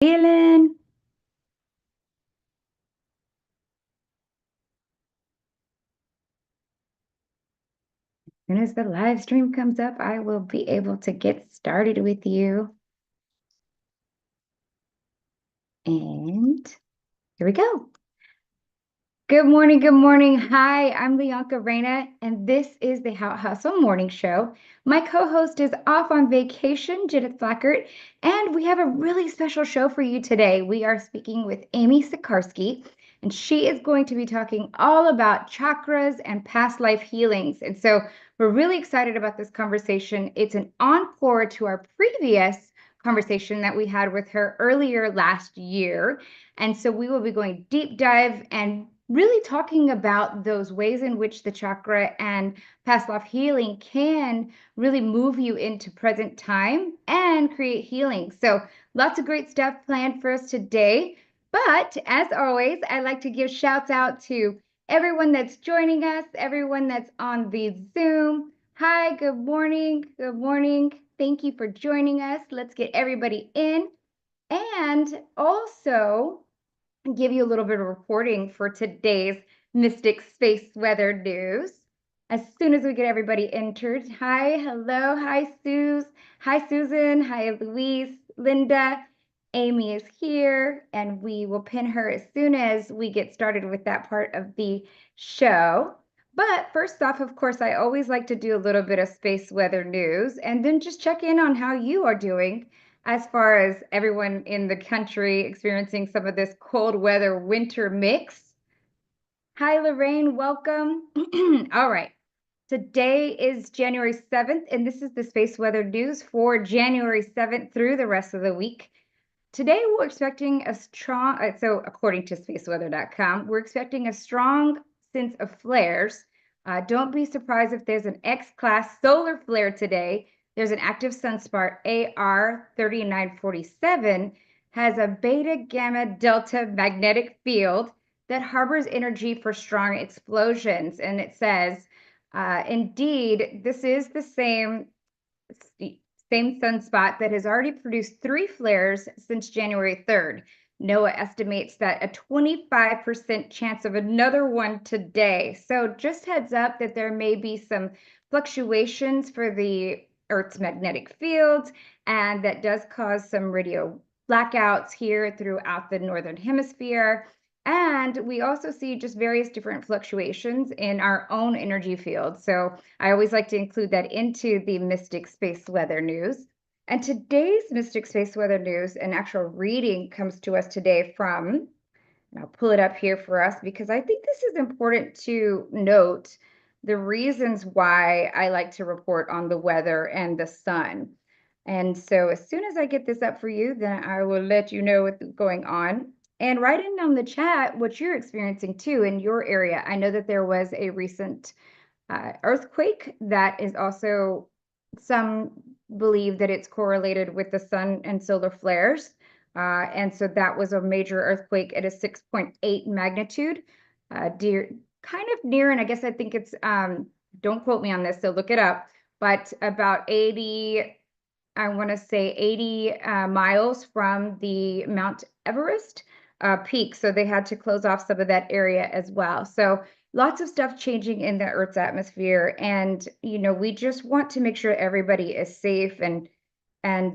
Feeling. As soon as the live stream comes up, I will be able to get started with you. And here we go. Good morning. Good morning. Hi, I'm Leonka Reina, and this is the How Hustle Morning Show. My co-host is off on vacation, Judith Blackert, and we have a really special show for you today. We are speaking with Amy Sikarskie, and she is going to be talking all about chakras and past life healings. And so we're really excited about this conversation. It's an encore to our previous conversation that we had with her earlier last year. And so we will be going deep dive and really talking about those ways in which the chakra and past life healing can really move you into present time and create healing. So lots of great stuff planned for us today. But as always, I like to give shouts out to everyone that's joining us, everyone that's on the Zoom. Hi, good morning. Good morning. Thank you for joining us. Let's get everybody in. And also, give you a little bit of reporting for today's Mystic Space Weather News. As soon as we get everybody entered, hi, hello, hi, hi, Susan, hi, Louise, Linda, Amy is here, and we will pin her as soon as we get started with that part of the show. But first off, of course, I always like to do a little bit of space weather news and then just check in on how you are doing as far as everyone in the country experiencing some of this cold weather winter mix. Hi, Lorraine, welcome. All right. Today is January 7th, and this is the space weather news for January 7th through the rest of the week. Today, we're expecting a strong, so according to spaceweather.com, we're expecting a strong sense of flares. Don't be surprised if there's an X-class solar flare today. There's an active sunspot, AR 3947, has a beta gamma delta magnetic field that harbors energy for strong explosions. And it says, indeed, this is the same sunspot that has already produced 3 flares since January 3rd. NOAA estimates that a 25% chance of another one today. So just heads up that there may be some fluctuations for the Earth's magnetic field, and that does cause some radio blackouts here throughout the Northern Hemisphere. And we also see just various different fluctuations in our own energy field. So I always like to include that into the Mystic Space Weather News. And today's Mystic Space Weather News, an actual reading, comes to us today from, and I'll pull it up here for us because I think this is important to note the reasons why I like to report on the weather and the sun. And so as soon as I get this up for you, then I will let you know what's going on. And write in on the chat what you're experiencing too in your area. I know that there was a recent earthquake that is also, some believe that it's correlated with the sun and solar flares. And so that was a major earthquake at a 6.8 magnitude, kind of near, and I guess I think it's, don't quote me on this, so look it up, but about 80, I want to say 80 miles from the Mount Everest peak. So they had to close off some of that area as well. So lots of stuff changing in the Earth's atmosphere. And, we just want to make sure everybody is safe and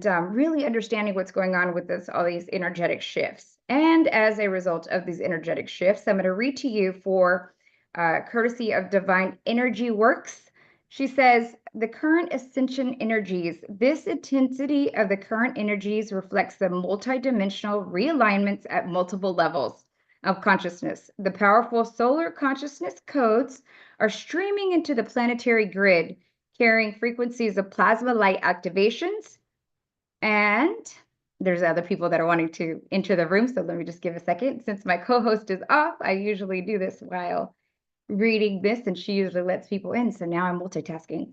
really understanding what's going on with all these energetic shifts. And as a result of these energetic shifts, I'm going to read to you for courtesy of Divine Energy Works. She says, the current ascension energies, this intensity of the current energies reflects the multidimensional realignments at multiple levels of consciousness. The powerful solar consciousness codes are streaming into the planetary grid, carrying frequencies of plasma light activations. And there's other people that are wanting to enter the room. So let me just give a second. Since my co-host is off, I usually do this while reading this, and she usually lets people in. So now I'm multitasking.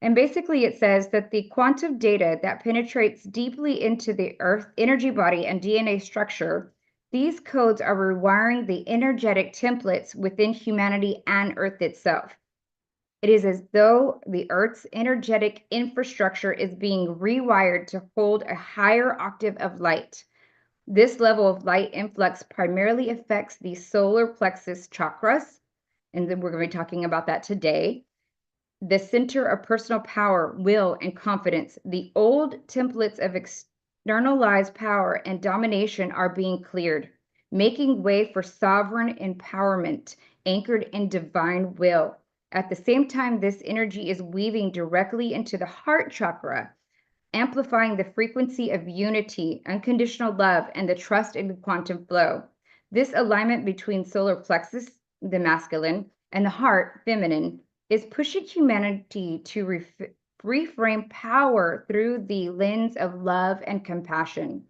And basically it says that the quantum data that penetrates deeply into the Earth energy body and DNA structure, these codes are rewiring the energetic templates within humanity and Earth itself. It is as though the Earth's energetic infrastructure is being rewired to hold a higher octave of light. This level of light influx primarily affects the solar plexus chakras, and then we're going to be talking about that today. The center of personal power, will, and confidence. The old templates of externalized power and domination are being cleared, making way for sovereign empowerment anchored in divine will. At the same time, this energy is weaving directly into the heart chakra, amplifying the frequency of unity, unconditional love, and the trust in the quantum flow. This alignment between solar plexus, the masculine, and the heart, feminine, is pushing humanity to reframe power through the lens of love and compassion.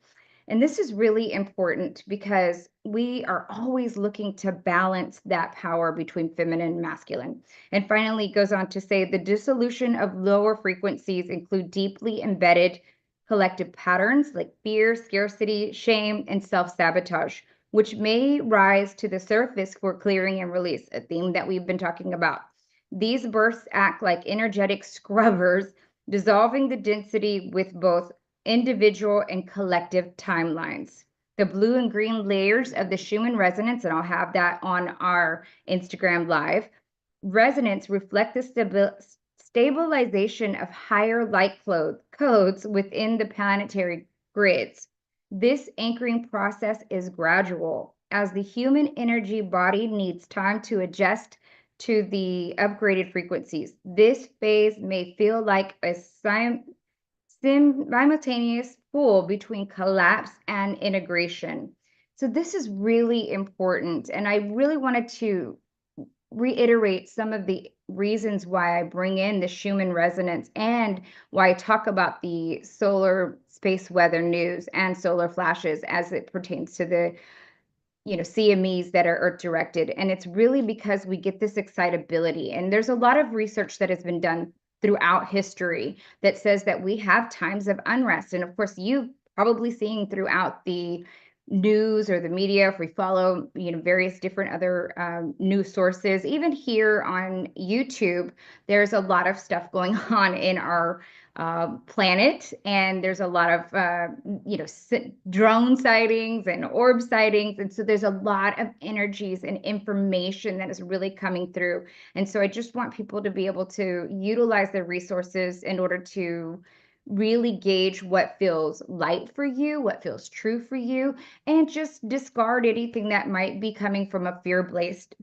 And this is really important because we are always looking to balance that power between feminine and masculine. And finally, it goes on to say the dissolution of lower frequencies include deeply embedded collective patterns like fear, scarcity, shame, and self sabotage, which may rise to the surface for clearing and release, a theme that we've been talking about. These bursts act like energetic scrubbers, dissolving the density with both individual and collective timelines. The blue and green layers of the Schumann resonance, and I'll have that on our Instagram live. Resonance reflect the stabilization of higher light codes within the planetary grids. This anchoring process is gradual, as the human energy body needs time to adjust to the upgraded frequencies. This phase may feel like a simultaneous pull between collapse and integration. So this is really important. And I really wanted to reiterate some of the reasons why I bring in the Schumann resonance and why I talk about the solar space weather news and solar flashes as it pertains to the CMEs that are earth directed. And it's really because we get this excitability. And there's a lot of research that has been done throughout history that says that we have times of unrest. And of course, you've probably seen throughout the news or the media, if we follow various different other news sources, even here on YouTube, there's a lot of stuff going on in our planet, and there's a lot of drone sightings and orb sightings, and so there's a lot of energies and information that is really coming through. And so I just want people to be able to utilize their resources in order to really gauge what feels light for you, what feels true for you, and just discard anything that might be coming from a fear-based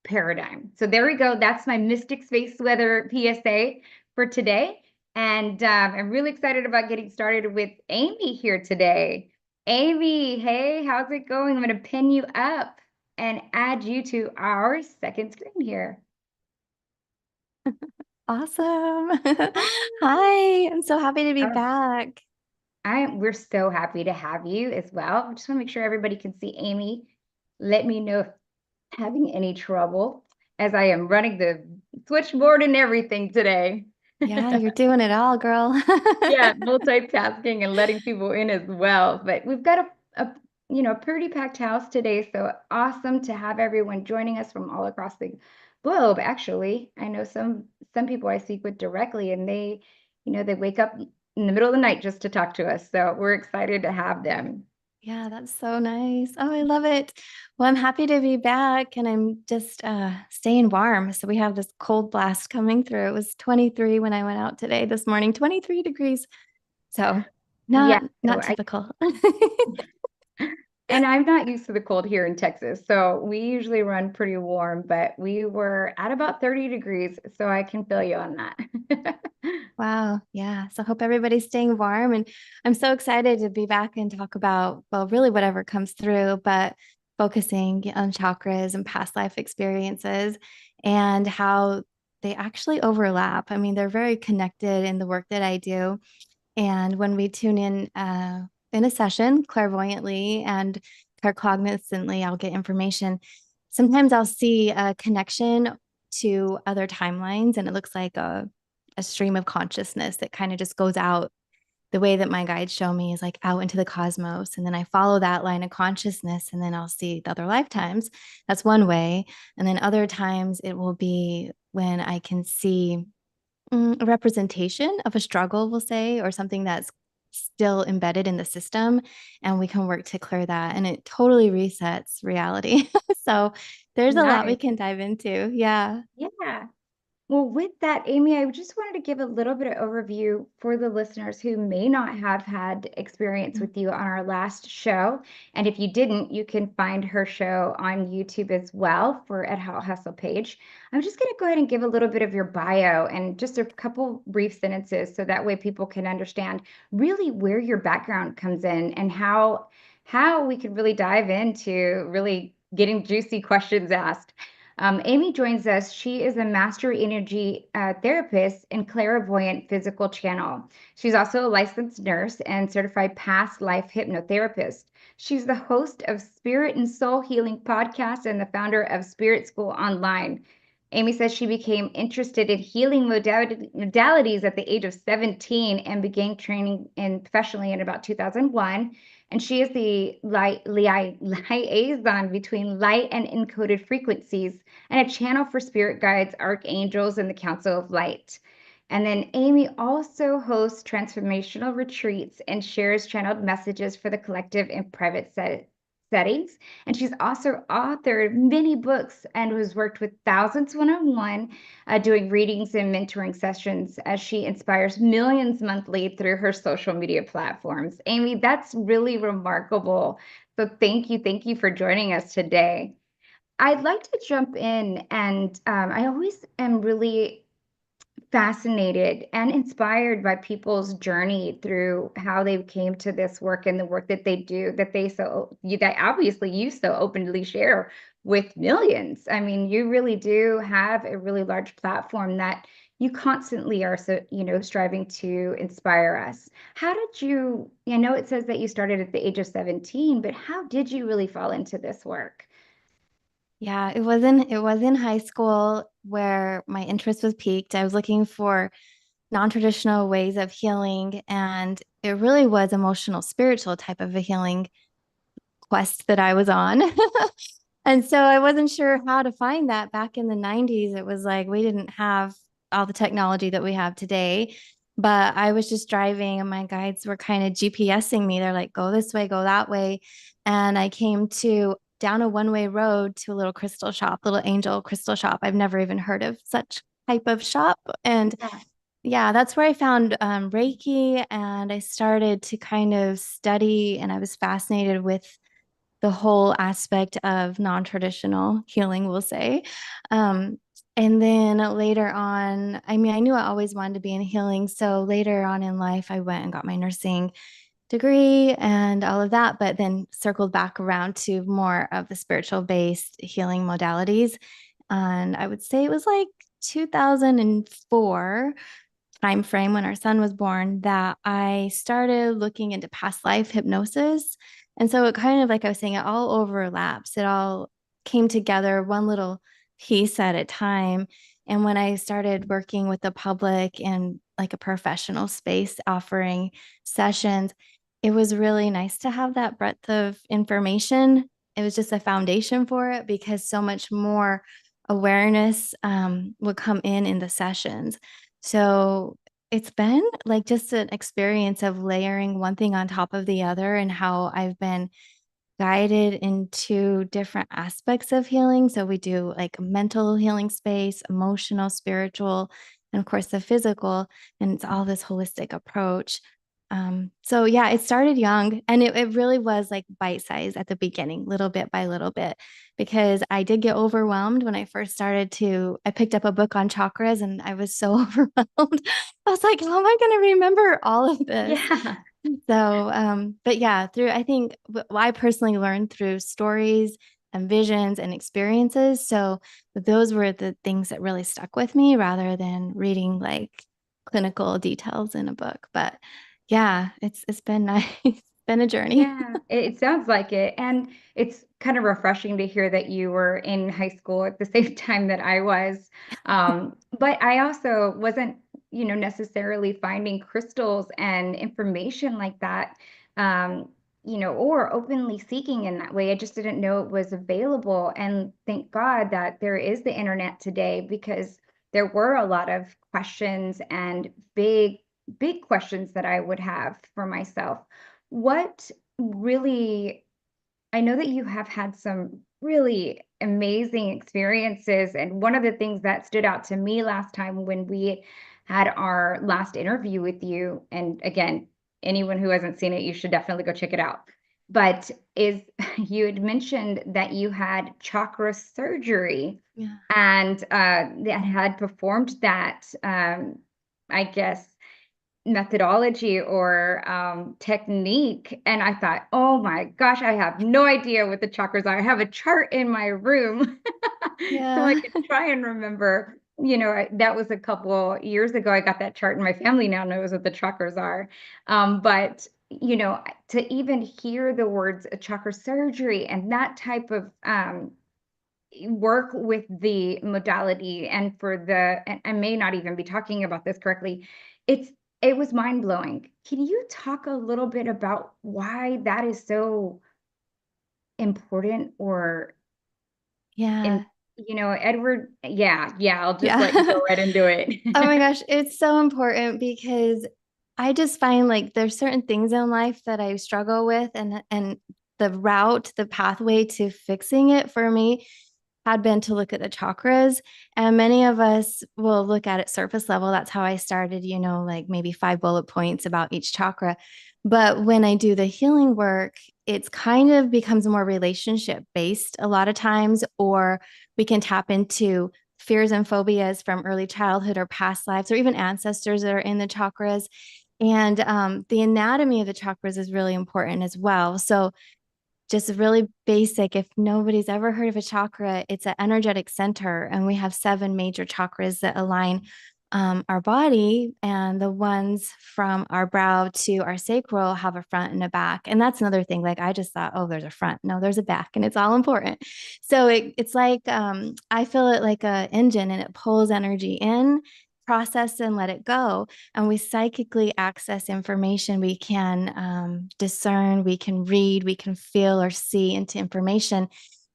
paradigm. So there we go. That's my Mystic Space Weather PSA for today. And I'm really excited about getting started with Amy here today. Amy, hey, how's it going? I'm going to pin you up and add you to our second screen here. Awesome. Hi, I'm so happy to be back. We're so happy to have you as well. I just want to make sure everybody can see Amy. Let me know if having any trouble, as I am running the switchboard and everything today. Yeah, you're doing it all, girl. Yeah, multitasking and letting people in as well. But we've got a pretty packed house today, so awesome to have everyone joining us from all across the globe. Actually, I know some people I speak with directly, and they wake up in the middle of the night just to talk to us. So we're excited to have them. Yeah, that's so nice. Oh, I love it. Well, I'm happy to be back and I'm just staying warm. So we have this cold blast coming through. It was 23 when I went out today this morning, 23 degrees. So Yeah, not typical. and I'm not used to the cold here in Texas, so we usually run pretty warm, but we were at about 30 degrees, so I can feel you on that. Wow. Yeah. So hope everybody's staying warm. And I'm so excited to be back and talk about, well, really whatever comes through, but focusing on chakras and past life experiences and how they actually overlap. I mean, they're very connected in the work that I do. And when we tune in a session clairvoyantly and claircognizantly, I'll get information. Sometimes I'll see a connection to other timelines, and it looks like a stream of consciousness that kind of just goes out. The way that my guides show me is like out into the cosmos. And then I follow that line of consciousness and then I'll see the other lifetimes. That's one way. And then other times it will be when I can see a representation of a struggle, we'll say, or something that's still embedded in the system, and we can work to clear that. And it totally resets reality. So there's a lot we Nice. can dive into. Yeah. Yeah. Well, with that, Amy, I just wanted to give a little bit of overview for the listeners who may not have had experience with you on our last show. And if you didn't, you can find her show on YouTube as well for at How Hustle page. I'm just going to go ahead and give a little bit of your bio and just a couple brief sentences so that way people can understand really where your background comes in and how we could really dive into really getting juicy questions asked. Amy joins us. She is a master energy therapist and clairvoyant physical channel. She's also a licensed nurse and certified past life hypnotherapist. She's the host of Spirit and Soul Healing podcast and the founder of Spirit School Online. Amy says she became interested in healing modalities at the age of 17 and began training professionally in about 2001. And she is the liaison between light and encoded frequencies and a channel for spirit guides, archangels, and the Council of Light. And then Amy also hosts transformational retreats and shares channeled messages for the collective in private settings. And she's also authored many books and has worked with thousands one-on-one, doing readings and mentoring sessions as she inspires millions monthly through her social media platforms. Amy, that's really remarkable. So thank you for joining us today. I'd like to jump in, and I always am really fascinated and inspired by people's journey through how they came to this work and the work that they do, that obviously you so openly share with millions. I mean, you really do have a really large platform that you constantly are striving to inspire us. How did you, I know it says that you started at the age of 17, but how did you really fall into this work? Yeah, it was in high school where my interest was peaked. I was looking for non-traditional ways of healing, and it really was emotional, spiritual type of a healing quest that I was on. And so I wasn't sure how to find that back in the 90s. It was like we didn't have all the technology that we have today, but I was just driving and my guides were kind of GPSing me. They're like, go this way, go that way. And I came to down a one-way road to a little crystal shop, little angel crystal shop. I've never even heard of such type of shop. And Yeah. yeah, that's where I found Reiki, and I started to kind of study, and I was fascinated with the whole aspect of non-traditional healing, we'll say. Um, and then later on, I mean, I knew I always wanted to be in healing. So later on in life, I went and got my nursing degree and all of that, but then circled back around to more of the spiritual based healing modalities. And I would say it was like 2004 time frame when our son was born that I started looking into past life hypnosis. And so it kind of, like I was saying, it all overlaps. It all came together one little piece at a time. And when I started working with the public in like a professional space offering sessions, it was really nice to have that breadth of information. It was just a foundation for it because so much more awareness would come in the sessions. So it's been like just an experience of layering one thing on top of the other and how I've been guided into different aspects of healing. So we do like a mental healing space, emotional, spiritual, and of course the physical. And it's all this holistic approach. So yeah, it started young and it really was like bite size at the beginning, little bit by little bit, because I did get overwhelmed when I first started I picked up a book on chakras and I was so overwhelmed. I was like, how am I going to remember all of this? Yeah. So, but yeah, I think I personally learned through stories and visions and experiences. So those were the things that really stuck with me rather than reading like clinical details in a book. But yeah, it's been nice. It's been a journey. Yeah, it sounds like it. And it's kind of refreshing to hear that you were in high school at the same time that I was. But I also wasn't, necessarily finding crystals and information like that, um, or openly seeking in that way. I just didn't know it was available. And thank God that there is the internet today because there were a lot of questions and big big questions that I would have for myself. What really, I know that you have had some really amazing experiences. And one of the things that stood out to me last time when we had our last interview with you, and again, anyone who hasn't seen it, you should definitely go check it out. But is you had mentioned that you had chakra surgery Yeah. and that had performed that, I guess, methodology or technique. And I thought, oh my gosh, I have no idea what the chakras are. I have a chart in my room so I Yeah. could try and remember. That was a couple years ago. I got that chart, and my family now knows what the chakras are. But to even hear the words chakra surgery and that type of work with the modality, and and I may not even be talking about this correctly. It's it was mind-blowing. Can you talk a little bit about why that is so important or in Yeah. Edward? Yeah, I'll just let you Yeah. go right into Oh my it. gosh, it's so important because I just find like there's certain things in life that I struggle with, and the route, the pathway to fixing it for me had been to look at the chakras. And many of us will look at it surface level. That's how I started, like maybe 5 bullet points about each chakra. But when I do the healing work, it's kind of becomes more relationship based a lot of times, or we can tap into fears and phobias from early childhood or past lives, or even ancestors that are in the chakras. And the anatomy of the chakras is really important as well. So, just really basic, if nobody's ever heard of a chakra, it's an energetic center, and we have 7 major chakras that align our body, and the ones from our brow to our sacral have a front and a back. And that's another thing. Like I just thought, oh, there's a front. No, there's a back, and it's all important. So it's like I feel it like a engine, and it pulls energy in, process, and let it go. And we psychically access information. We can discern, we can read, we can feel or see into information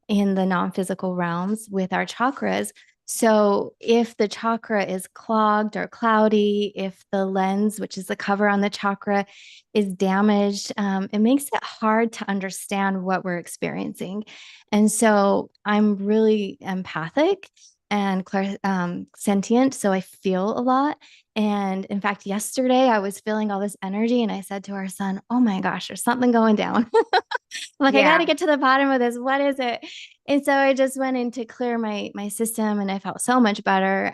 in the non-physical realms with our chakras. So if the chakra is clogged or cloudy, if the lens, which is the cover on the chakra, is damaged, it makes it hard to understand what we're experiencing. And so I'm really empathic and sentient, so I feel a lot. And in fact, yesterday I was feeling all this energy, and I said to our son, "Oh my gosh, there's something going down." I'm like, I got to Yeah, get to the bottom of this. What is it? And so I just went in to clear my system, and I felt so much better.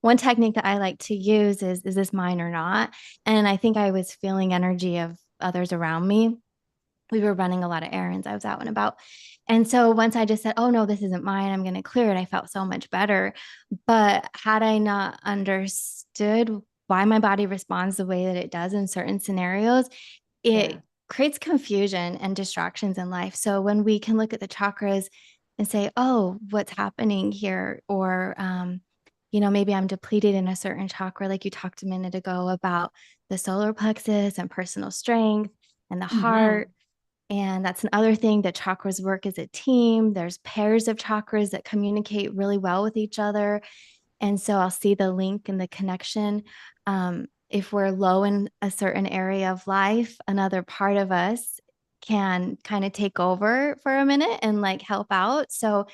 One technique that I like to use is this mine or not? And I think I was feeling energy of others around me. We were running a lot of errands. I was out and about. And so once I just said, oh no, this isn't mine, I'm going to clear it, I felt so much better. But had I not understood why my body responds the way that it does in certain scenarios, yeah, it creates confusion and distractions in life. So when we can look at the chakras and say, oh, what's happening here? Or, maybe I'm depleted in a certain chakra, like you talked a minute ago about the solar plexus and personal strength and the heart. hmm, And that's another thing that chakras work as a team. There's pairs of chakras that communicate really well with each other. And so I'll see the link and the connection. If we're low in a certain area of life, another part of us can kind of take over for a minute and like help out. So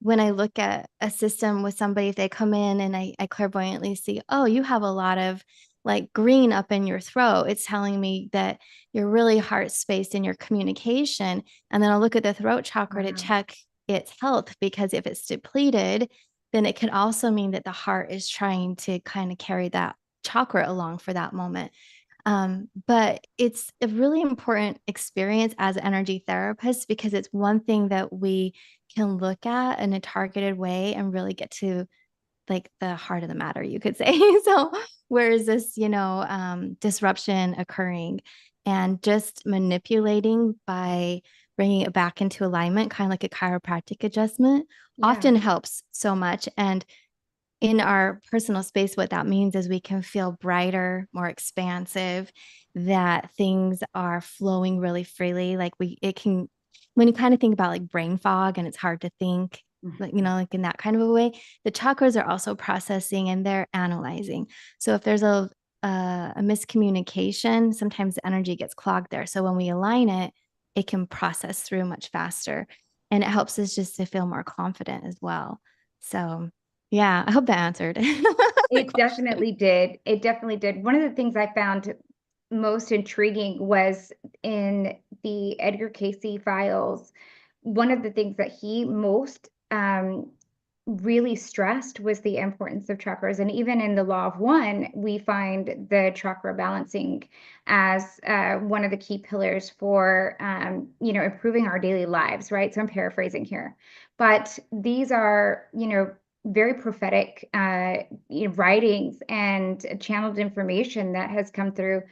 when I look at a system with somebody, if they come in and I clairvoyantly see, oh, you have a lot of like green up in your throat, it's telling me that you're really heart spaced in your communication. And then I'll look at the throat chakra to wow, check its health, because if it's depleted, then it could also mean that the heart is trying to kind of carry that chakra along for that moment. But it's a really important experience as energy therapists, because it's one thing that we can look at in a targeted way and really get to like the heart of the matter, you could say. So where is this, disruption occurring? And just manipulating by bringing it back into alignment, kind of like a chiropractic adjustment, yeah, often helps so much. And in our personal space, what that means is we can feel brighter, more expansive, that things are flowing really freely. Like it can, when you kind of think about like brain fog and it's hard to think, like, mhm, like in that kind of a way, the chakras are also processing and they're analyzing. So if there's a miscommunication, sometimes the energy gets clogged there. So when we align it, it can process through much faster. And it helps us just to feel more confident as well. So, yeah, I hope that answered the It question. definitely did. It definitely did. One of the things I found most intriguing was in the Edgar Casey files. One of the things that he most really stressed was the importance of chakras. And even in the Law of One, we find the chakra balancing as one of the key pillars for, improving our daily lives, right? So I'm paraphrasing here. But these are, very prophetic writings and channeled information that has come through,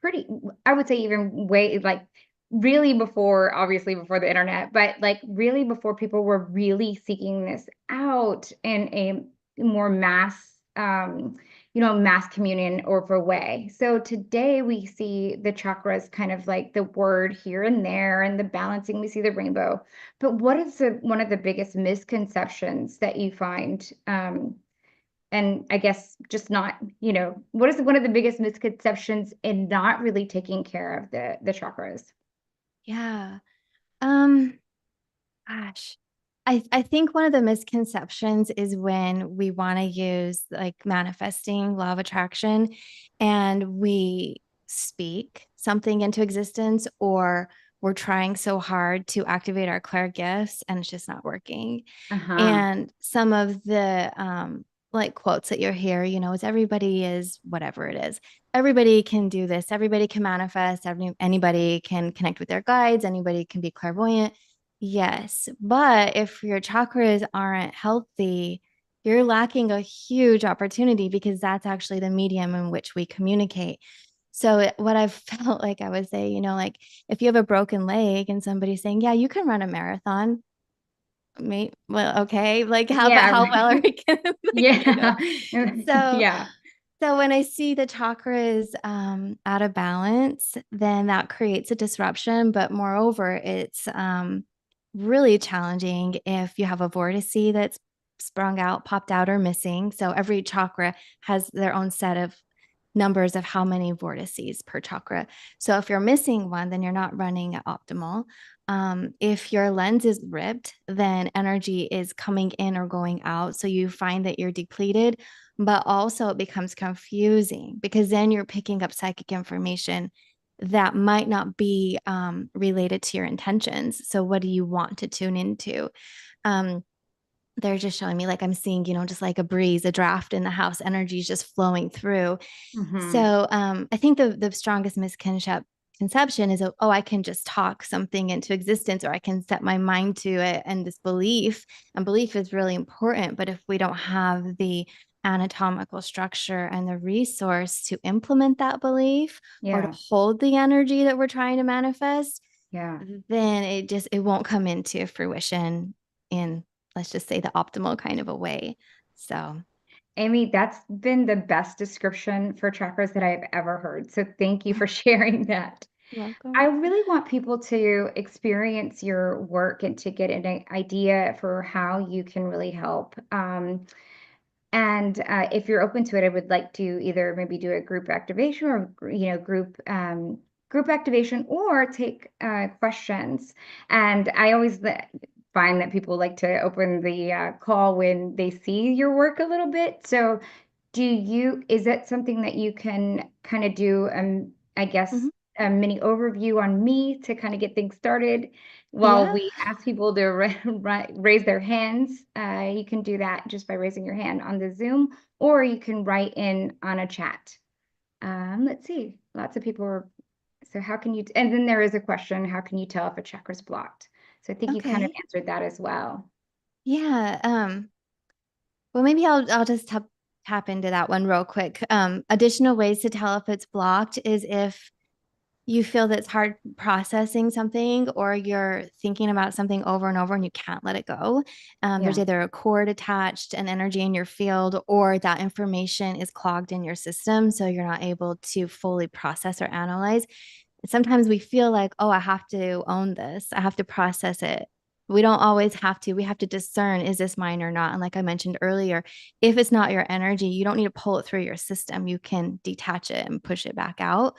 pretty, I would say even way like really before, obviously before the internet, but like really before people were really seeking this out in a more mass communion or for way. So today we see the chakras kind of like the word here and there and the balancing, we see the rainbow. But what is one of the biggest misconceptions that you find? And I guess just not, what is one of the biggest misconceptions in not really taking care of the chakras? Yeah. Um, Gosh, I think one of the misconceptions is when we want to use like manifesting law of attraction and we speak something into existence, or we're trying so hard to activate our clair gifts and it's just not working. Uh-huh. And some of the like quotes that you hear, is everybody is whatever it is. Everybody can do this. Everybody can manifest. Anybody can connect with their guides. Anybody can be clairvoyant. Yes, but if your chakras aren't healthy, you're lacking a huge opportunity because that's actually the medium in which we communicate. So what I've felt like I would say, like if you have a broken leg and somebody's saying, "Yeah, you can run a marathon." Me, well, okay, like Yeah, how well are right. we gonna, Yeah. So Yeah. so when I see the chakras out of balance, then that creates a disruption. But moreover, it's really challenging if you have a vortice that's sprung out, popped out, or missing. So every chakra has their own set of numbers of how many vortices per chakra. So if you're missing one, then you're not running at optimal. If your lens is ripped, then energy is coming in or going out. So you find that you're depleted, but also it becomes confusing because then you're picking up psychic information that might not be related to your intentions. So what do you want to tune into? Um, they're just showing me like I'm seeing, just like a breeze, a draft in the house, energy is just flowing through. Hmm. So I think the strongest misconception is, oh, I can just talk something into existence or I can set my mind to it. And this belief, and belief is really important. But if we don't have the anatomical structure and the resource to implement that belief or to Yeah. hold the energy that we're trying to manifest, Yeah. then it won't come into fruition in, let's just say, the optimal kind of a way. So Amy, that's been the best description for chakras that I've ever heard. So thank you for sharing that. I welcome. really want people to experience your work and to get an idea for how you can really help. And if you're open to it, I would like to either maybe do a group activation or group activation, or take questions. And I always find that people like to open the call when they see your work a little bit. So, is that something that you can kind of do? I guess Mhm. a mini overview on me to kind of get things started while Yeah. we ask people to raise their hands. You can do that just by raising your hand on the Zoom, or you can write in on a chat. Let's see. Lots of people are. So how can you? And then there is a question: how can you tell if a chakra's blocked? So I think you kind of Okay. answered that as well. Yeah. Well, maybe I'll just tap into that one real quick. Additional ways to tell if it's blocked is if you feel that it's hard processing something or you're thinking about something over and over and you can't let it go. There's Yeah. either a cord attached, an energy in your field, or that information is clogged in your system. So you're not able to fully process or analyze. Sometimes we feel like, oh, I have to own this, I have to process it We don't always have to. We have to discern, is this mine or not? And like I mentioned earlier, if it's not your energy, you don't need to pull it through your system. You can detach it and push it back out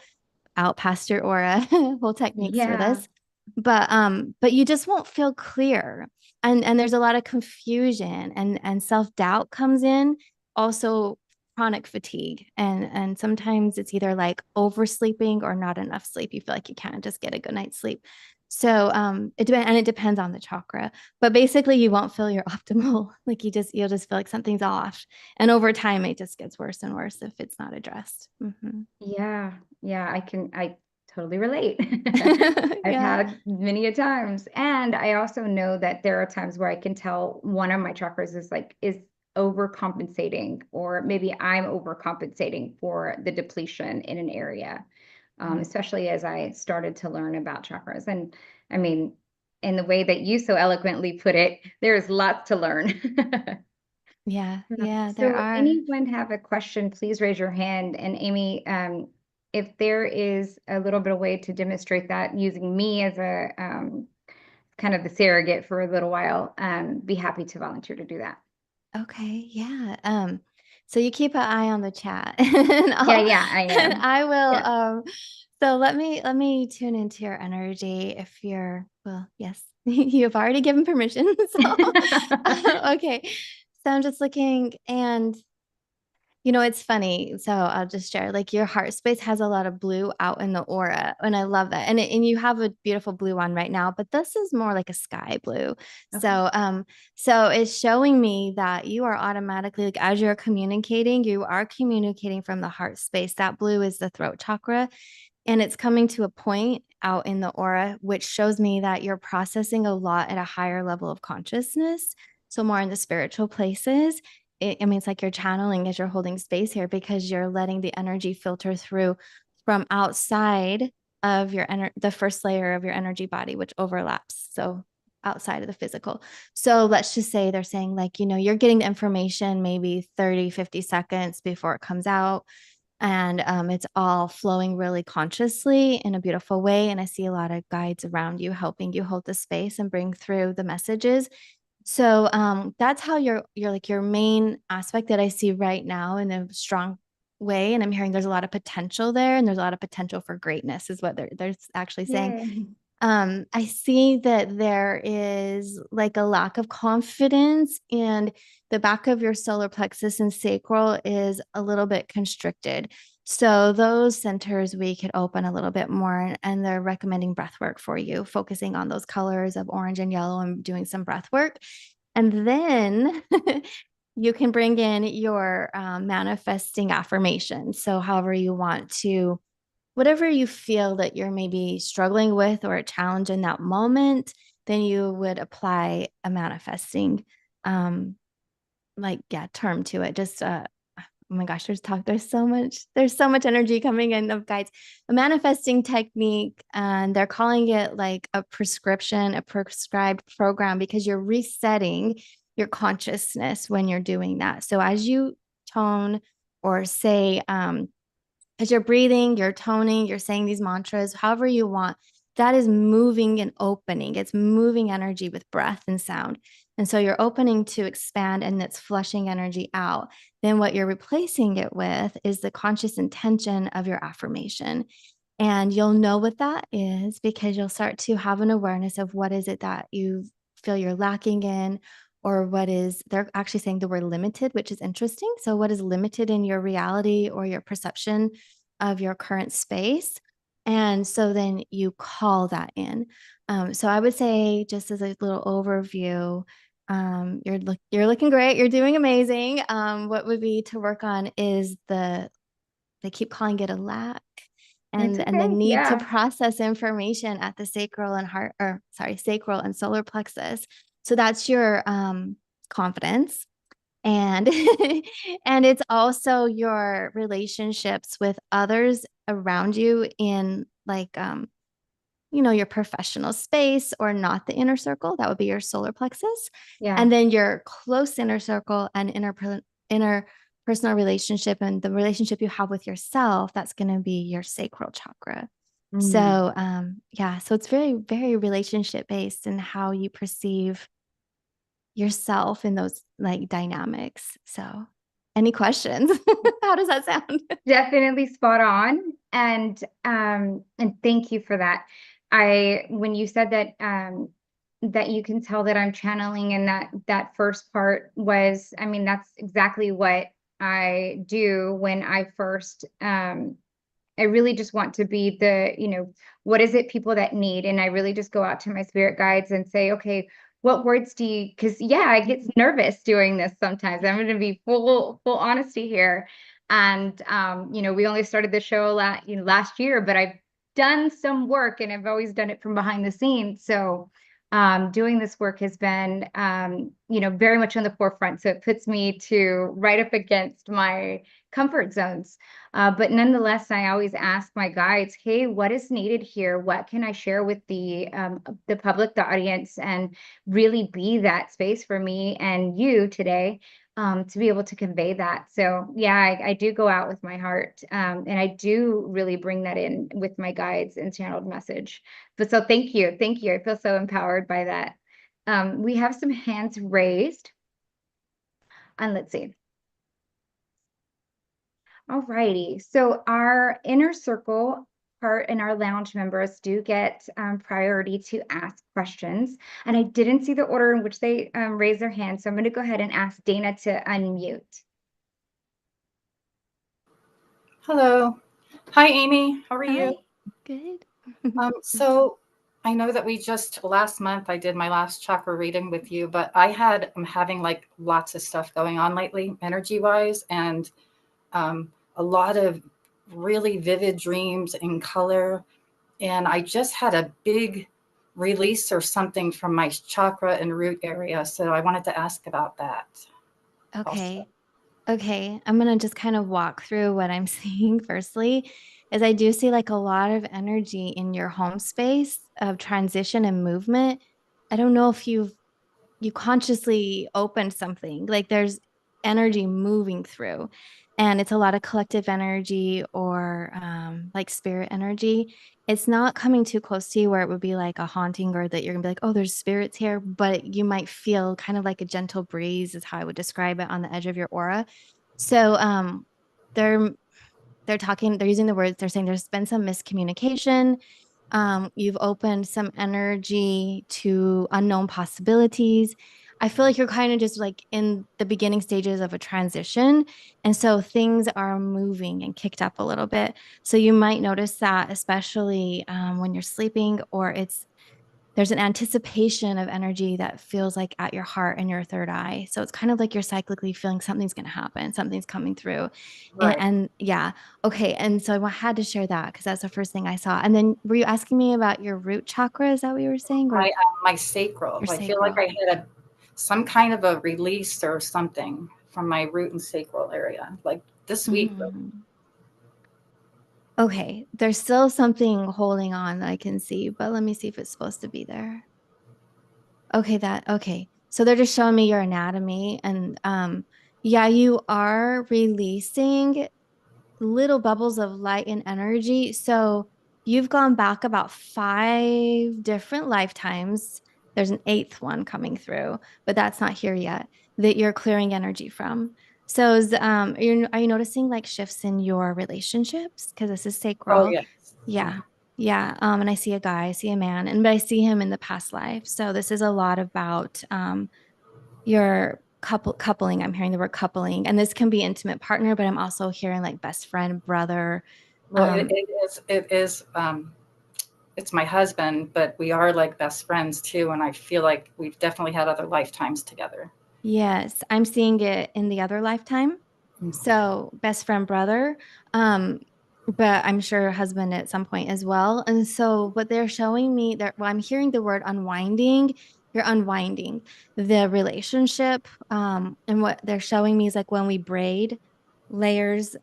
past your aura. Whole techniques for Yeah. this. But you just won't feel clear. And there's a lot of confusion and self-doubt comes in. Also chronic fatigue. And sometimes it's either like oversleeping or not enough sleep. You feel like you can't just get a good night's sleep. So it depends on the chakra. But basically you won't feel your optimal. Like you'll just feel like something's off. And over time it just gets worse and worse if it's not addressed. Yeah. Yeah. I totally relate. I've Yeah. had many a times. And I also know that there are times where I can tell one of my chakras is overcompensating, or maybe I'm overcompensating for the depletion in an area. Especially as I started to learn about chakras. And I mean, in the way that you so eloquently put it, there's lots to learn. Yeah, yeah, there So are. anyone have a question, please raise your hand. And Amy, if there is a little bit of way to demonstrate that using me as a kind of the surrogate for a little while, be happy to volunteer to do that. Okay, yeah. So you keep an eye on the chat and Yeah, yeah, I am. I will Yeah. so let me tune into your energy if you're well, yes, you've already given permission. So okay. So I'm just looking and it's funny. So I'll just share like your heart space has a lot of blue out in the aura. And I love that. And you have a beautiful blue one right now, but this is more like a sky blue. Okay. So it's showing me that you are automatically like as you're communicating, you are communicating from the heart space. That blue is the throat chakra. And it's coming to a point out in the aura, which shows me that you're processing a lot at a higher level of consciousness. So, more in the spiritual places. I mean, it's like you're channeling as you're holding space here because you're letting the energy filter through from outside of the first layer of your energy body, which overlaps. So, outside of the physical. So, let's just say they're saying, like, you're getting the information maybe 30, 50 seconds before it comes out and it's all flowing really consciously in a beautiful way. And I see a lot of guides around you helping you hold the space and bring through the messages. So that's how you're like your main aspect that I see right now in a strong way. And I'm hearing there's a lot of potential there, and there's a lot of potential for greatness, is what they're actually saying. Yay. I see that there is like a lack of confidence, and the back of your solar plexus and sacral is a little bit constricted. So those centers we could open a little bit more, and they're recommending breath work for you, focusing on those colors of orange and yellow and doing some breath work. And then you can bring in your manifesting affirmation. So however you want to whatever you feel that you're maybe struggling with or a challenge in that moment, then you would apply a manifesting term to it. Just oh my gosh, there's so much energy coming in of guides. A manifesting technique, and they're calling it like a prescription, a prescribed program, because you're resetting your consciousness when you're doing that. So as you tone or say as you're breathing, you're toning, you're saying these mantras, however you want, that is moving and opening. It's moving energy with breath and sound. And so you're opening to expand and it's flushing energy out. Then what you're replacing it with is the conscious intention of your affirmation. And you'll know what that is because you'll start to have an awareness of what is it that you feel you're lacking in, or what is, they're actually saying the word limited, which is interesting. So, what is limited in your reality or your perception of your current space? And so then you call that in. So I would say, just as a little overview, you're looking great. You're doing amazing. What would be to work on is they keep calling it a lack It's and the okay. need to Yeah. process information at the sacral and solar plexus. So that's your confidence, and and it's also your relationships with others around you in like your professional space or not the inner circle. That would be your solar plexus. Yeah. And then your close inner circle and inner personal relationship and the relationship you have with yourself, that's going to be your sacral chakra. Mm. So, yeah, so it's very, very relationship based in how you perceive yourself in those like dynamics. So, any questions? How does that sound? Definitely spot on. And thank you for that. When you said that that you can tell that I'm channeling, and that first part was, I mean, that's exactly what I do when I first I really just want to be what is it people that need? And I really just go out to my spirit guides and say, okay, what words do you, because yeah, I get nervous doing this sometimes. I'm going to be full honesty here. And, we only started the show last year, but I've done some work and I've always done it from behind the scenes. So, doing this work has been, very much on the forefront. So it puts me to right up against my comfort zones. But nonetheless, I always ask my guides, "Hey, what is needed here? What can I share with the public, the audience, and really be that space for me and you today, to be able to convey that?" So, yeah, I do go out with my heart, and I do really bring that in with my guides and channeled message. But so, thank you. I feel so empowered by that. We have some hands raised, and let's see. All righty. So our inner circle part and our lounge members do get priority to ask questions. And I didn't see the order in which they raised their hand. So I'm going to go ahead and ask Dana to unmute. Hello. Hi, Amy. How are Hi, you? good. So I know that we just last month I did my last chakra reading with you, but I'm having like lots of stuff going on lately, energy wise, and a lot of really vivid dreams in color. And I just had a big release or something from my chakra and root area. So I wanted to ask about that also. Okay. Okay, I'm gonna just kind of walk through what I'm seeing firstly, is I do see like a lot of energy in your home space of transition and movement. I don't know if you consciously opened something, like there's energy moving through, and it's a lot of collective energy or like spirit energy. It's not coming too close to you where it would be like a haunting or that you're gonna be like, oh, there's spirits here, but you might feel kind of like a gentle breeze is how I would describe it on the edge of your aura. So they're they're using the words, they're saying there's been some miscommunication. You've opened some energy to unknown possibilities. I feel like you're kind of just like in the beginning stages of a transition. And so things are moving and kicked up a little bit. So you might notice that, especially when you're sleeping, or there's an anticipation of energy that feels like at your heart and your third eye. So it's kind of like you're cyclically feeling something's going to happen, something's coming through. And, Right. and yeah, okay. And so I had to share that because that's the first thing I saw. And then were you asking me about your root chakra? Is that what you were saying? Or My sacral. your I feel like sacral? I had some kind of a release or something from my root and sacral area, like this week. Mhm. Okay. There's still something holding on that I can see, but let me see if it's supposed to be there. Okay. So they're just showing me your anatomy and yeah, you are releasing little bubbles of light and energy. So you've gone back about 5 different lifetimes. There's an eighth one coming through, but that's not here yet that you're clearing energy from. So are you noticing like shifts in your relationships? Because this is Oh, sacral. yes. Yeah. Yeah. And I see a guy, I see a man, but I see him in the past life. So this is a lot about your coupling. I'm hearing the word coupling, and this can be intimate partner, but I'm also hearing like best friend, brother. Well, um it's my husband, but we are like best friends too. And I feel like we've definitely had other lifetimes together. yes, I'm seeing it in the other lifetime. So best friend, brother. um but I'm sure husband at some point as well. And so what they're showing me there, well, I'm hearing the word unwinding. You're unwinding the relationship. And what they're showing me is like when we braid layers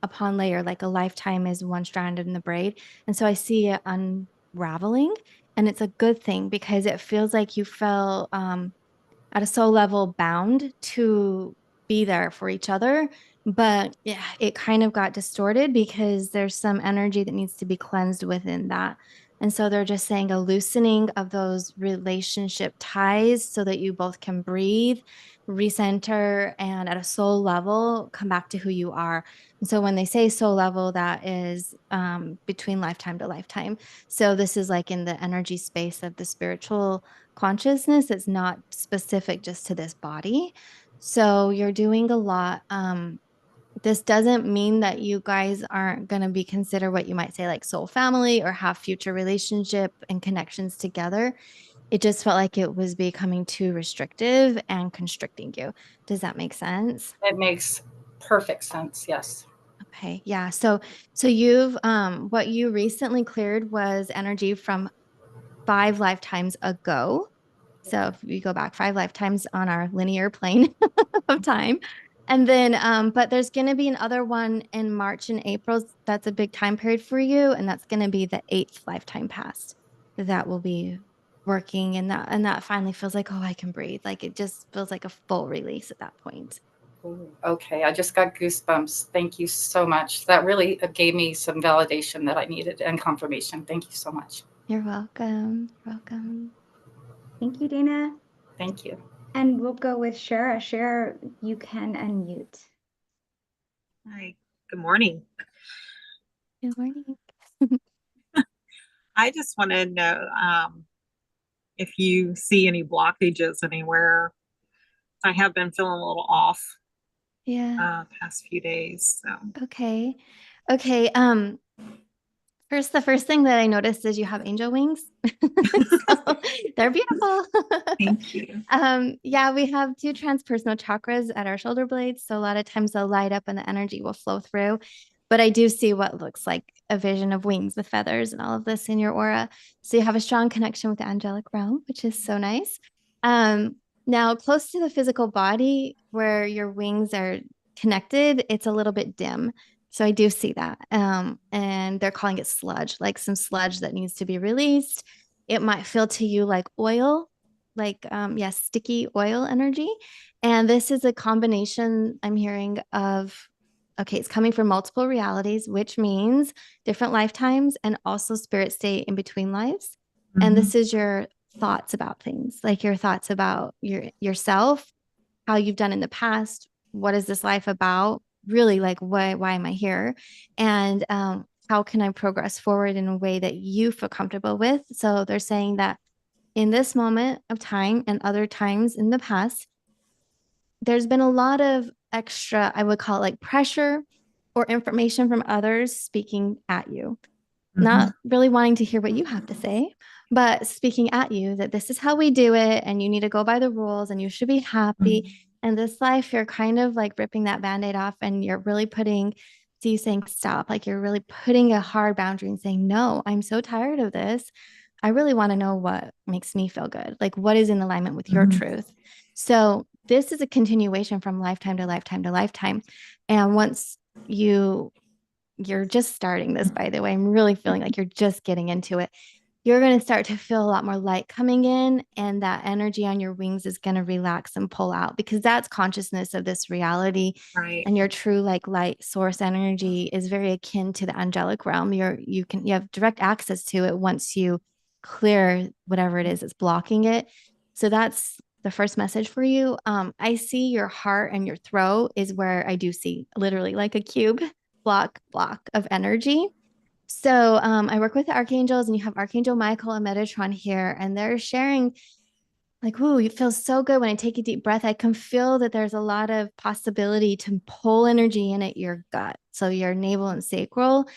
upon layer, like a lifetime is one strand in the braid. And so I see it unraveling, and it's a good thing because it feels like you fell at a soul level bound to be there for each other. But yeah, it kind of got distorted because there's some energy that needs to be cleansed within that. And so they're just saying a loosening of those relationship ties so that you both can breathe, recenter, and at a soul level, come back to who you are. And so when they say soul level, that is between lifetime to lifetime. So this is like in the energy space of the spiritual consciousness. It's not specific just to this body. So you're doing a lot. This doesn't mean that you guys aren't going to be considered what you might say like soul family or have future relationship and connections together. It just felt like it was becoming too restrictive and constricting you. Does that make sense? It makes perfect sense. Yes. Okay. Yeah. So you've what you recently cleared was energy from 5 lifetimes ago. So if we go back 5 lifetimes on our linear plane of time. And then, but there's going to be another one in March and April. That's a big time period for you. And that's going to be the 8th lifetime past that will be working. And that finally feels like, oh, I can breathe. Like it just feels like a full release at that point. Ooh, okay. I just got goosebumps. Thank you so much. That really gave me some validation that I needed and confirmation. Thank you so much. You're welcome. You're welcome. Thank you, Dana. Thank you. And we'll go with Chera. Chera, you can unmute. Hi, good morning. Good morning. I just want to know if you see any blockages anywhere. I have been feeling a little off Yeah. past few days. So Okay. Okay. First, the first thing that I noticed is you have angel wings. So they're beautiful. thank you. Yeah, we have 2 transpersonal chakras at our shoulder blades. So a lot of times they'll light up and the energy will flow through. But I do see what looks like a vision of wings with feathers and all of this in your aura. So you have a strong connection with the angelic realm, which is so nice. Now, close to the physical body where your wings are connected, it's a little bit dim. So I do see that. And they're calling it sludge, like some sludge that needs to be released. It might feel to you like oil, like, yes, sticky oil energy. And this is a combination I'm hearing of, okay, it's coming from multiple realities, which means different lifetimes and also spirit state in between lives. And this is your thoughts about things, like your thoughts about yourself, how you've done in the past. What is this life about? Really, like, why am I here? And how can I progress forward in a way that you feel comfortable with? So they're saying that in this moment of time and other times in the past, there's been a lot of extra, I would call it like pressure or information from others speaking at you, not really wanting to hear what you have to say, but speaking at you that this is how we do it and you need to go by the rules and you should be happy. And this life, you're kind of like ripping that band-aid off and you're really putting, so you saying stop, like you're really putting a hard boundary and saying, no, I'm so tired of this. I really want to know what makes me feel good. Like what is in alignment with your truth. So this is a continuation from lifetime to lifetime to lifetime. And once you're just starting this, by the way, I'm really feeling like you're just getting into it. You're going to start to feel a lot more light coming in, and that energy on your wings is going to relax and pull out because that's consciousness of this reality. Right. And your true like light source energy is very akin to the angelic realm. You have direct access to it once you clear whatever it is that's blocking it. So that's the first message for you. I see your heart and your throat is where I do see literally like a cube block of energy. So I work with the archangels, and you have Archangel Michael and Metatron here, and they're sharing like, "Ooh, it feels so good when I take a deep breath. I can feel that there's a lot of possibility to pull energy in at your gut, so your navel and sacral.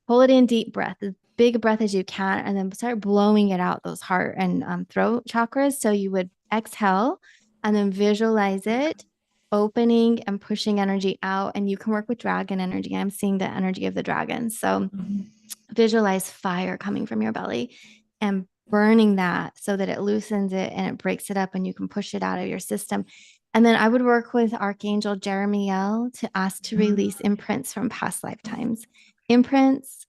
Pull it in, deep breath, as big a breath as you can, and then start blowing it out those heart and throat chakras. So you would exhale and then visualize it opening and pushing energy out. And you can work with dragon energy. I'm seeing the energy of the dragon. So visualize fire coming from your belly and burning that so that it loosens it and it breaks it up and you can push it out of your system. And then I would work with Archangel Jeremiel to ask to release imprints from past lifetimes. Imprints,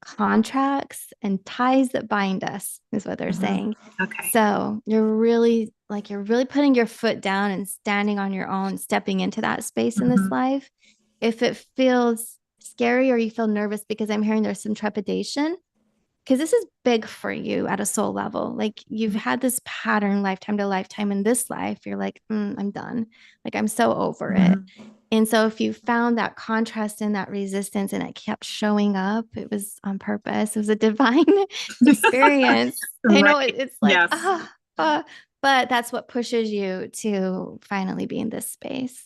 contracts, and ties that bind us is what they're saying. Okay. So you're really like you're really putting your foot down and standing on your own, stepping into that space in this life. If it feels scary or you feel nervous, because I'm hearing there's some trepidation, because this is big for you at a soul level. Like you've had this pattern lifetime to lifetime. In this life, you're like, I'm done. Like I'm so over it. And so if you found that contrast and that resistance and it kept showing up, it was on purpose. It was a divine experience. I know it's like, Yes. but that's what pushes you to finally be in this space.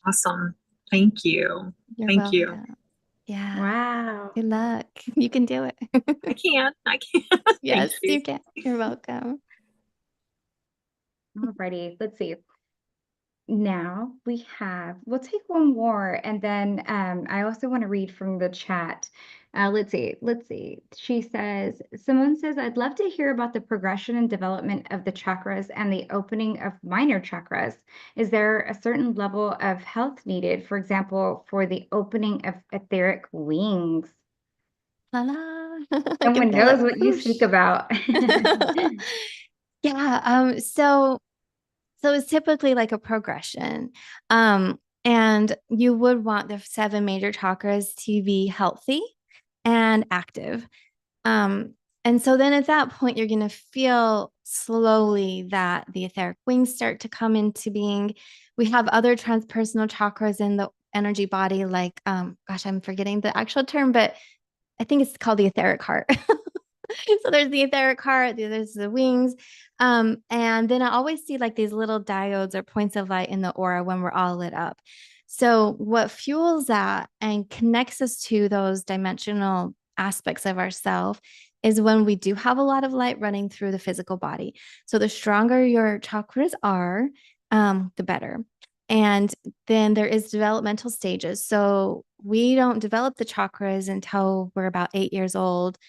Awesome. Thank you. You're Thank welcome. you. Yeah. Wow. Good luck. You can do it. I can. Yes, Thank you. you can. You're welcome. Alrighty, let's see. Now we'll take one more, and then I also want to read from the chat. Let's see. She says, Simone says, I'd love to hear about the progression and development of the chakras and the opening of minor chakras. Is there a certain level of health needed, for example, for the opening of etheric wings? La la. Someone knows what you speak about. Yeah. So it's typically like a progression. And you would want the 7 major chakras to be healthy and active. And so then at that point, you're going to feel slowly that the etheric wings start to come into being. We have other transpersonal chakras in the energy body, like, gosh, I'm forgetting the actual term, but I think it's called the etheric heart. So there's the etheric heart, there's the wings. And then I always see like these little diodes or points of light in the aura when we're all lit up. So what fuels that and connects us to those dimensional aspects of ourself is when we do have a lot of light running through the physical body. So the stronger your chakras are, the better. And then there is developmental stages. So we don't develop the chakras until we're about 8 years old.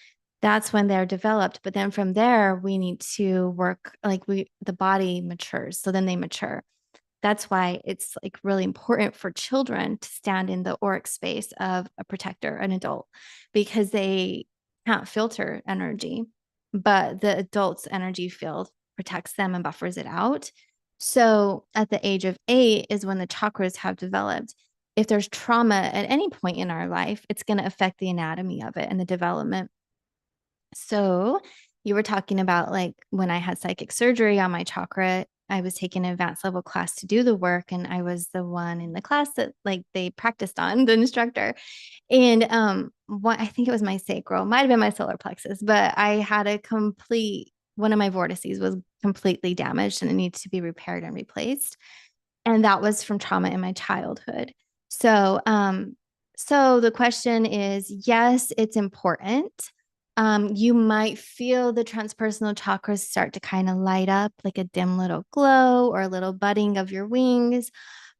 That's when they're developed. But then from there, we need to work like the body matures. So then they mature. That's why it's like really important for children to stand in the auric space of a protector, an adult, because they can't filter energy, but the adult's energy field protects them and buffers it out. So at the age of 8 is when the chakras have developed. If there's trauma at any point in our life, it's going to affect the anatomy of it and the development. So you were talking about like when I had psychic surgery on my chakra, I was taking an advanced level class to do the work. And I was the one in the class that like they practiced on, the instructor. And what I think it was my sacral, might have been my solar plexus, but I had one of my vortices was completely damaged and it needed to be repaired and replaced. And that was from trauma in my childhood. So the question is, yes, it's important. You might feel the transpersonal chakras start to kind of light up like a dim little glow or a little budding of your wings,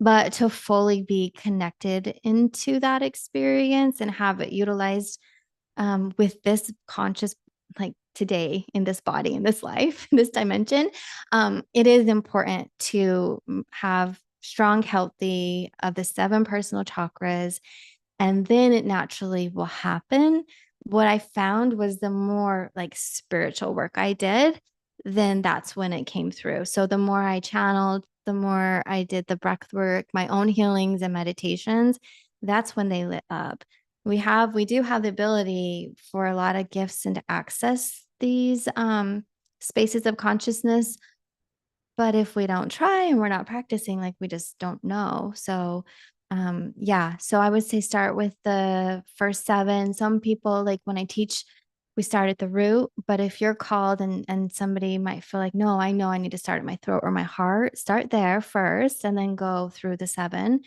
but to fully be connected into that experience and have it utilized with this conscious, like today in this body, in this life, in this dimension, it is important to have strong, healthy of the 7 personal chakras, and then it naturally will happen. What I found was the more like spiritual work I did, then that's when it came through. So the more I channeled, the more I did the breath work, my own healings and meditations, that's when they lit up. We do have the ability for a lot of gifts and to access these spaces of consciousness. But if we don't try and we're not practicing, like we just don't know. So so I would say start with the first 7. Some people, like when I teach, we start at the root, but if you're called and somebody might feel like, no, I know I need to start at my throat or my heart, start there first and then go through the 7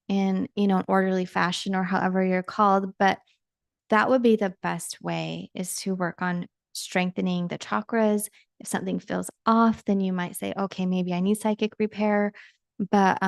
in, an orderly fashion or however you're called. But that would be the best way, is to work on strengthening the chakras. If something feels off, then you might say, okay, maybe I need psychic repair. But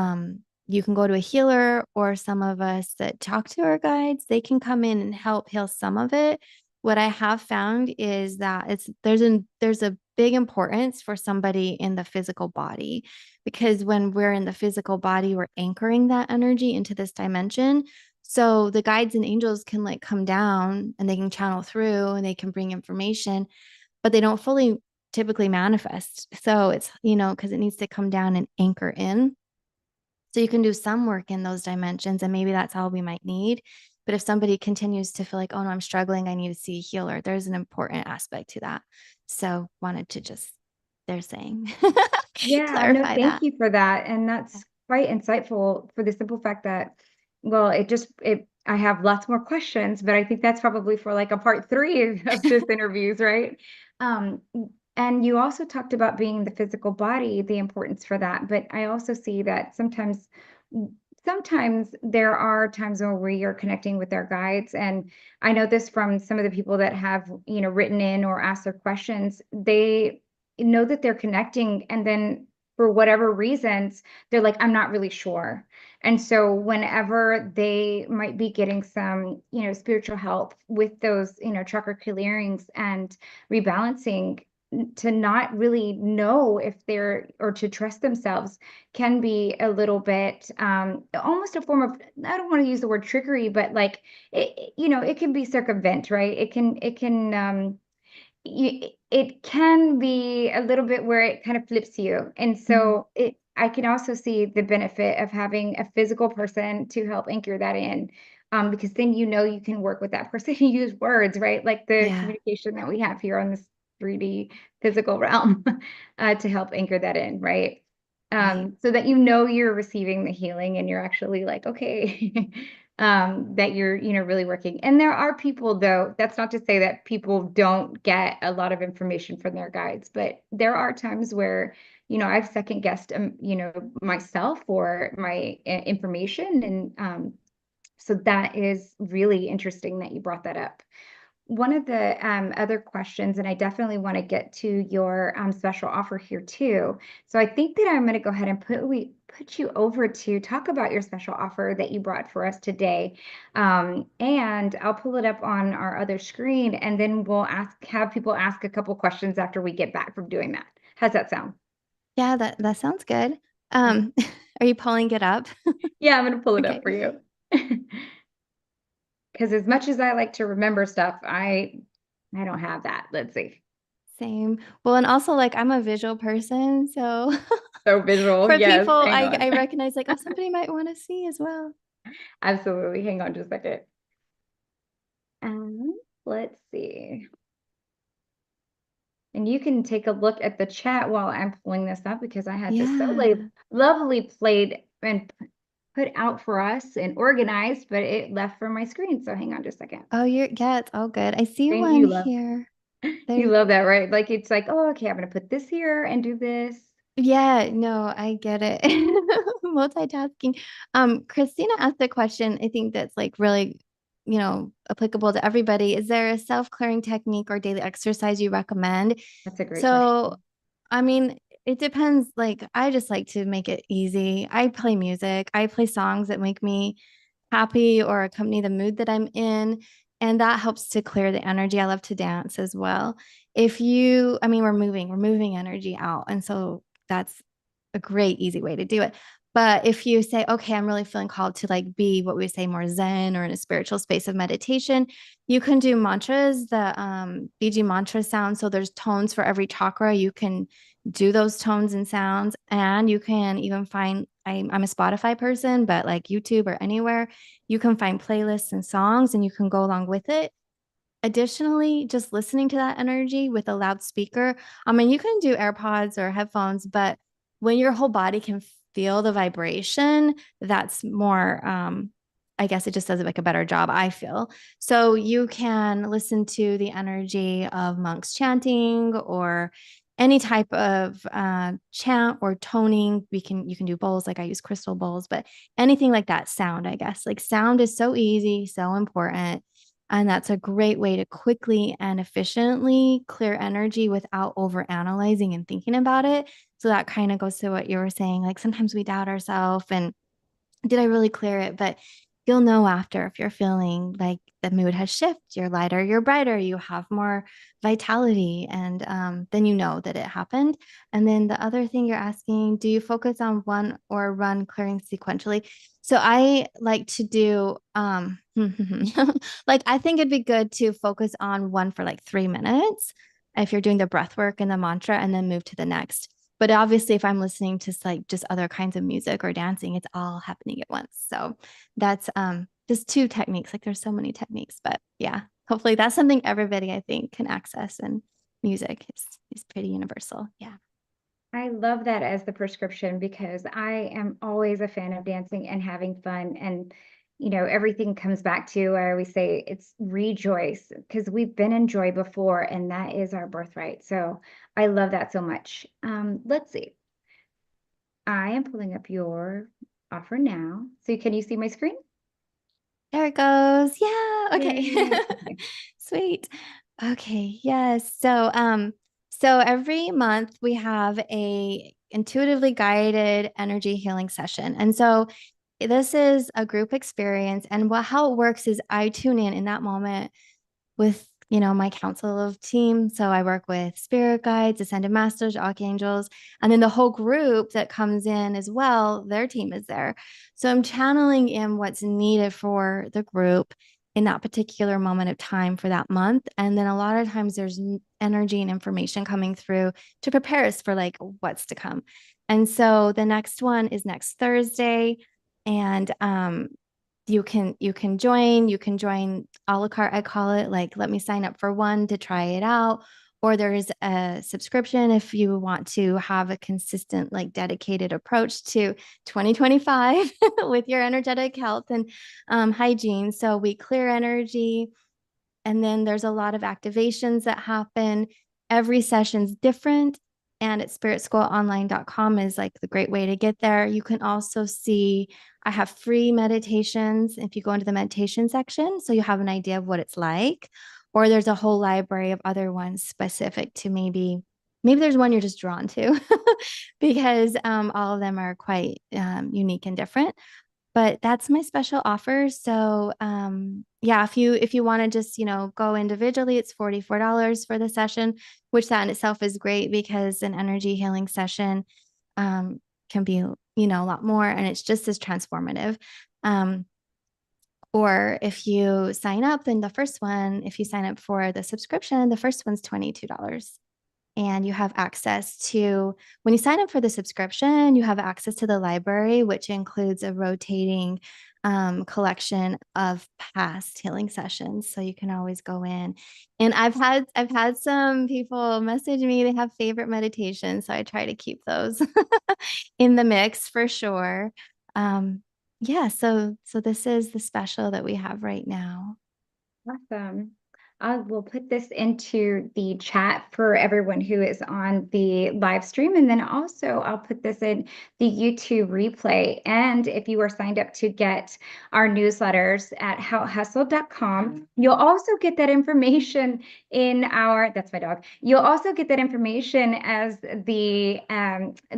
you can go to a healer, or some of us that talk to our guides, they can come in and help heal some of it. What I have found is that there's a big importance for somebody in the physical body, because when we're in the physical body, we're anchoring that energy into this dimension. So the guides and angels can like come down and they can channel through and they can bring information, but they don't fully typically manifest. So it's, because it needs to come down and anchor in. So you can do some work in those dimensions, and maybe that's all we might need. But if somebody continues to feel like, oh no, I'm struggling, I need to see a healer, there's an important aspect to that. So wanted to just, they're saying, Yeah, no, clarify thank that. you for that. And that's quite insightful for the simple fact that, well, I have lots more questions, but I think that's probably for like a part 3 of this interviews, right? Um, and you also talked about being the physical body, the importance for that. But I also see that sometimes there are times where we are connecting with our guides. And I know this from some of the people that have, written in or asked their questions. They know that they're connecting, and then for whatever reasons they're like, I'm not really sure. And so whenever they might be getting some spiritual help with those chakra clearings and rebalancing, to not really know if they're, or to trust themselves, can be a little bit almost a form of, I don't want to use the word trickery, but like it can be circumvent, right? It can be a little bit where it kind of flips you. And so I can also see the benefit of having a physical person to help anchor that in. Because then you can work with that person and use words, right? Like the communication that we have here on this 3D physical realm to help anchor that in, right? So that you're receiving the healing, and you're actually like, okay, that you're really working. And there are people, though, that's not to say that people don't get a lot of information from their guides, but there are times where I've second guessed myself or my information. And so that is really interesting that you brought that up. One of the other questions, and I definitely want to get to your special offer here too. So I think that I'm going to go ahead and put you over to talk about your special offer that you brought for us today. And I'll pull it up on our other screen, and then we'll have people ask a couple questions after we get back from doing that. How's that sound? Yeah, that sounds good. Are you pulling it up? Yeah, I'm going to pull it Okay. up for you. Because as much as I like to remember stuff, I don't have that. Let's see. Same. Well, and also like I'm a visual person, so So visual. for Yes. people, Hang I on. recognize like, oh, somebody might want to see as well. Absolutely. Hang on just a second. Let's see. And you can take a look at the chat while I'm pulling this up, because I had this so lovely played and put out for us and organized, but it left from my screen. So hang on just a second. Oh, it's all good. I see And one here. You love that, right? Like it's like, oh, okay, I'm gonna put this here and do this. Yeah, no, I get it. Multitasking. Christina asked a question, I think that's like really, applicable to everybody. Is there a self-clearing technique or daily exercise you recommend? That's a great So, question. I mean, it depends. Like, I just like to make it easy. I play music. I play songs that make me happy or accompany the mood that I'm in. And that helps to clear the energy. I love to dance as well. We're moving energy out. And so that's a great, easy way to do it. But if you say, okay, I'm really feeling called to like be what we say more Zen or in a spiritual space of meditation, you can do mantras, the BG mantra sound. So there's tones for every chakra. You can do those tones and sounds, and you can even find, I'm a Spotify person, but like YouTube or anywhere, you can find playlists and songs, and you can go along with it. Additionally, just listening to that energy with a loudspeaker. You can do AirPods or headphones, but when your whole body can feel the vibration, that's more, I guess it just does like a better job, I feel. So you can listen to the energy of monks chanting or any type of chant or toning. You can do bowls, like I use crystal bowls, but anything like that. Sound, I guess. Like sound is so easy, so important. And that's a great way to quickly and efficiently clear energy without over analyzing and thinking about it. So that kind of goes to what you were saying. Like sometimes we doubt ourselves and did I really clear it? But you'll know after if you're feeling like the mood has shifted, you're lighter, you're brighter, you have more vitality, and then you know that it happened. And then the other thing you're asking, do you focus on one or run clearing sequentially? So I like to do like I think it'd be good to focus on one for like 3 minutes. if you're doing the breath work and the mantra, and then move to the next. But obviously, if I'm listening to like just other kinds of music or dancing, it's all happening at once. So that's just 2 techniques. Like there's so many techniques, but yeah, hopefully that's something everybody I think can access. And music is pretty universal. Yeah. I love that as the prescription because I am always a fan of dancing and having fun. And, everything comes back to, I always say it's rejoice because we've been in joy before and that is our birthright. So I love that so much. Let's see. I am pulling up your offer now. So can you see my screen? There it goes. Yeah. Okay. Yay. Okay. Sweet. Okay. Yes. So every month we have a intuitively guided energy healing session. And so this is a group experience. And how it works is I tune in that moment with, my council of team. So I work with spirit guides, ascended masters, archangels, and then the whole group that comes in as well, their team is there. So I'm channeling in what's needed for the group in that particular moment of time for that month. And then a lot of times there's energy and information coming through to prepare us for like what's to come. And so the next one is next Thursday. And you can join a la carte, I call it, like let me sign up for one to try it out, or there's a subscription if you want to have a consistent like dedicated approach to 2025 with your energetic health and hygiene. So we clear energy, and then there's a lot of activations that happen. Every session's different, and at spiritschoolonline.com is like the great way to get there. You can also see I have free meditations if you go into the meditation section, so you have an idea of what it's like. Or there's a whole library of other ones specific to maybe there's one you're just drawn to because all of them are quite unique and different. But that's my special offer. So yeah, if you want to just, go individually, it's $44 for the session, which that in itself is great because an energy healing session can be, a lot more, and it's just as transformative. Or if you sign up, then if you sign up for the subscription, the first one's $22. And you have access to, when you sign up for the subscription, you have access to the library, which includes a rotating collection of past healing sessions. So you can always go in. And I've had some people message me, they have favorite meditations. So I try to keep those in the mix for sure. Yeah, so this is the special that we have right now. Awesome. I will put this into the chat for everyone who is on the live stream. And then also I'll put this in the YouTube replay. And if you are signed up to get our newsletters at howhustle.com, you'll also get that information in that's my dog. You'll also get that information as the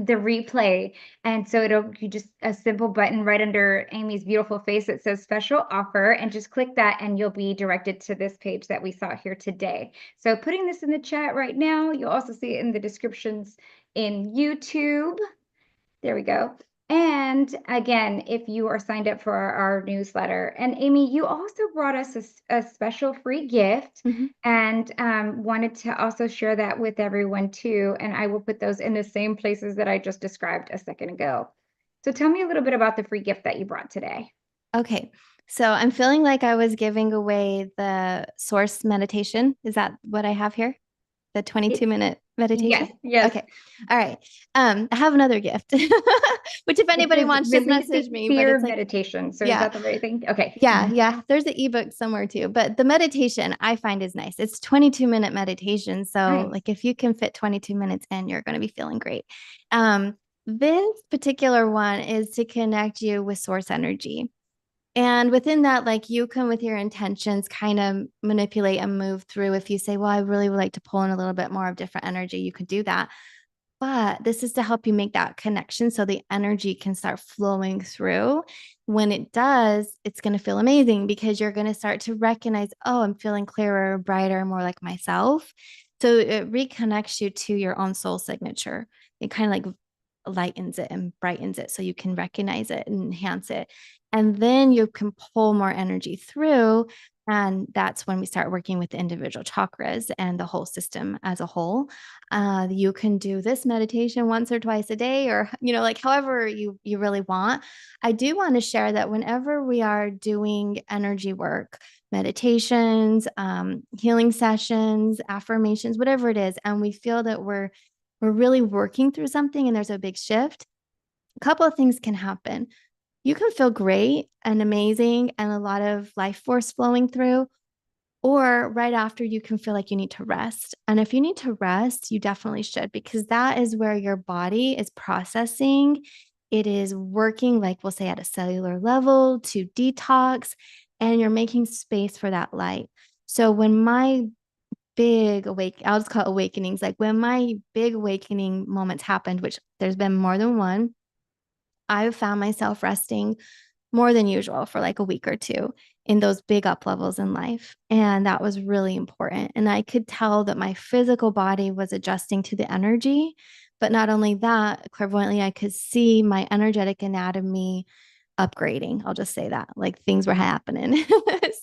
replay. And so you just a simple button right under Amy's beautiful face that says special offer, and just click that and you'll be directed to this page that we saw here today. So putting this in the chat right now, you'll also see it in the descriptions in YouTube. There we go. And again, if you are signed up for our newsletter, and Amy, you also brought us a special free gift and wanted to also share that with everyone too. And I will put those in the same places that I just described a second ago. So tell me a little bit about the free gift that you brought today. Okay. So I'm feeling like I was giving away the source meditation. Is that what I have here? The 22-minute meditation? Yes. Okay. All right. I have another gift, which if anybody wants, just message me. But it's like meditation. So is that the right thing? Okay. Yeah. There's an ebook somewhere too. But the meditation I find is nice. It's 22-minute meditation. So like if you can fit 22 minutes in, you're going to be feeling great. This particular one is to connect you with source energy. And within that, like you can, with your intentions, kind of manipulate and move through. If you say, well, I really would like to pull in a little bit more of different energy, you could do that. But this is to help you make that connection so the energy can start flowing through. When it does, it's going to feel amazing because you're going to start to recognize, oh, I'm feeling clearer, brighter, more like myself. So it reconnects you to your own soul signature. It kind of like lightens it and brightens it so you can recognize it and enhance it. And then you can pull more energy through And that's when we start working with the individual chakras and the whole system as a whole. You can do this meditation once or twice a day, or, like however you really want. I do want to share that whenever we are doing energy work, meditations, healing sessions, affirmations, whatever it is, and we feel that we're really working through something and there's a big shift, a couple of things can happen. You can feel great and amazing and a lot of life force flowing through, or right after you can feel like you need to rest. And if you need to rest, you definitely should, because that is where your body is processing. It is working, like we'll say, at a cellular level to detox, and you're making space for that light. So when my I'll just call it awakenings, like when my big awakening moments happened, which there's been more than one, I've found myself resting more than usual for like a week or two in those big up levels in life. And that was really important. And I could tell that my physical body was adjusting to the energy. But not only that, clairvoyantly, I could see my energetic anatomy upgrading. I'll just say that, like things were happening.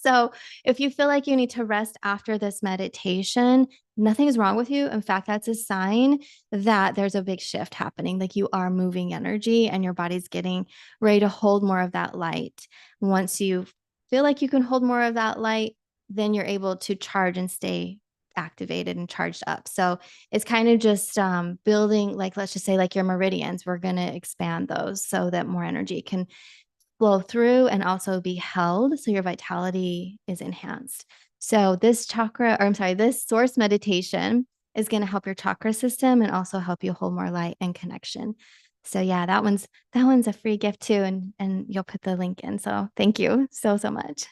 So if you feel like you need to rest after this meditation, nothing is wrong with you. In fact, that's a sign that there's a big shift happening. Like you are moving energy and your body's getting ready to hold more of that light. Once you feel like you can hold more of that light, then you're able to charge and stay activated and charged up. So it's kind of just building, like, let's just say like your meridians, we're going to expand those so that more energy can flow through and also be held, so your vitality is enhanced. So this this source meditation is going to help your chakra system and also help you hold more light and connection. So yeah, that one's a free gift too, and you'll put the link in. So thank you so much.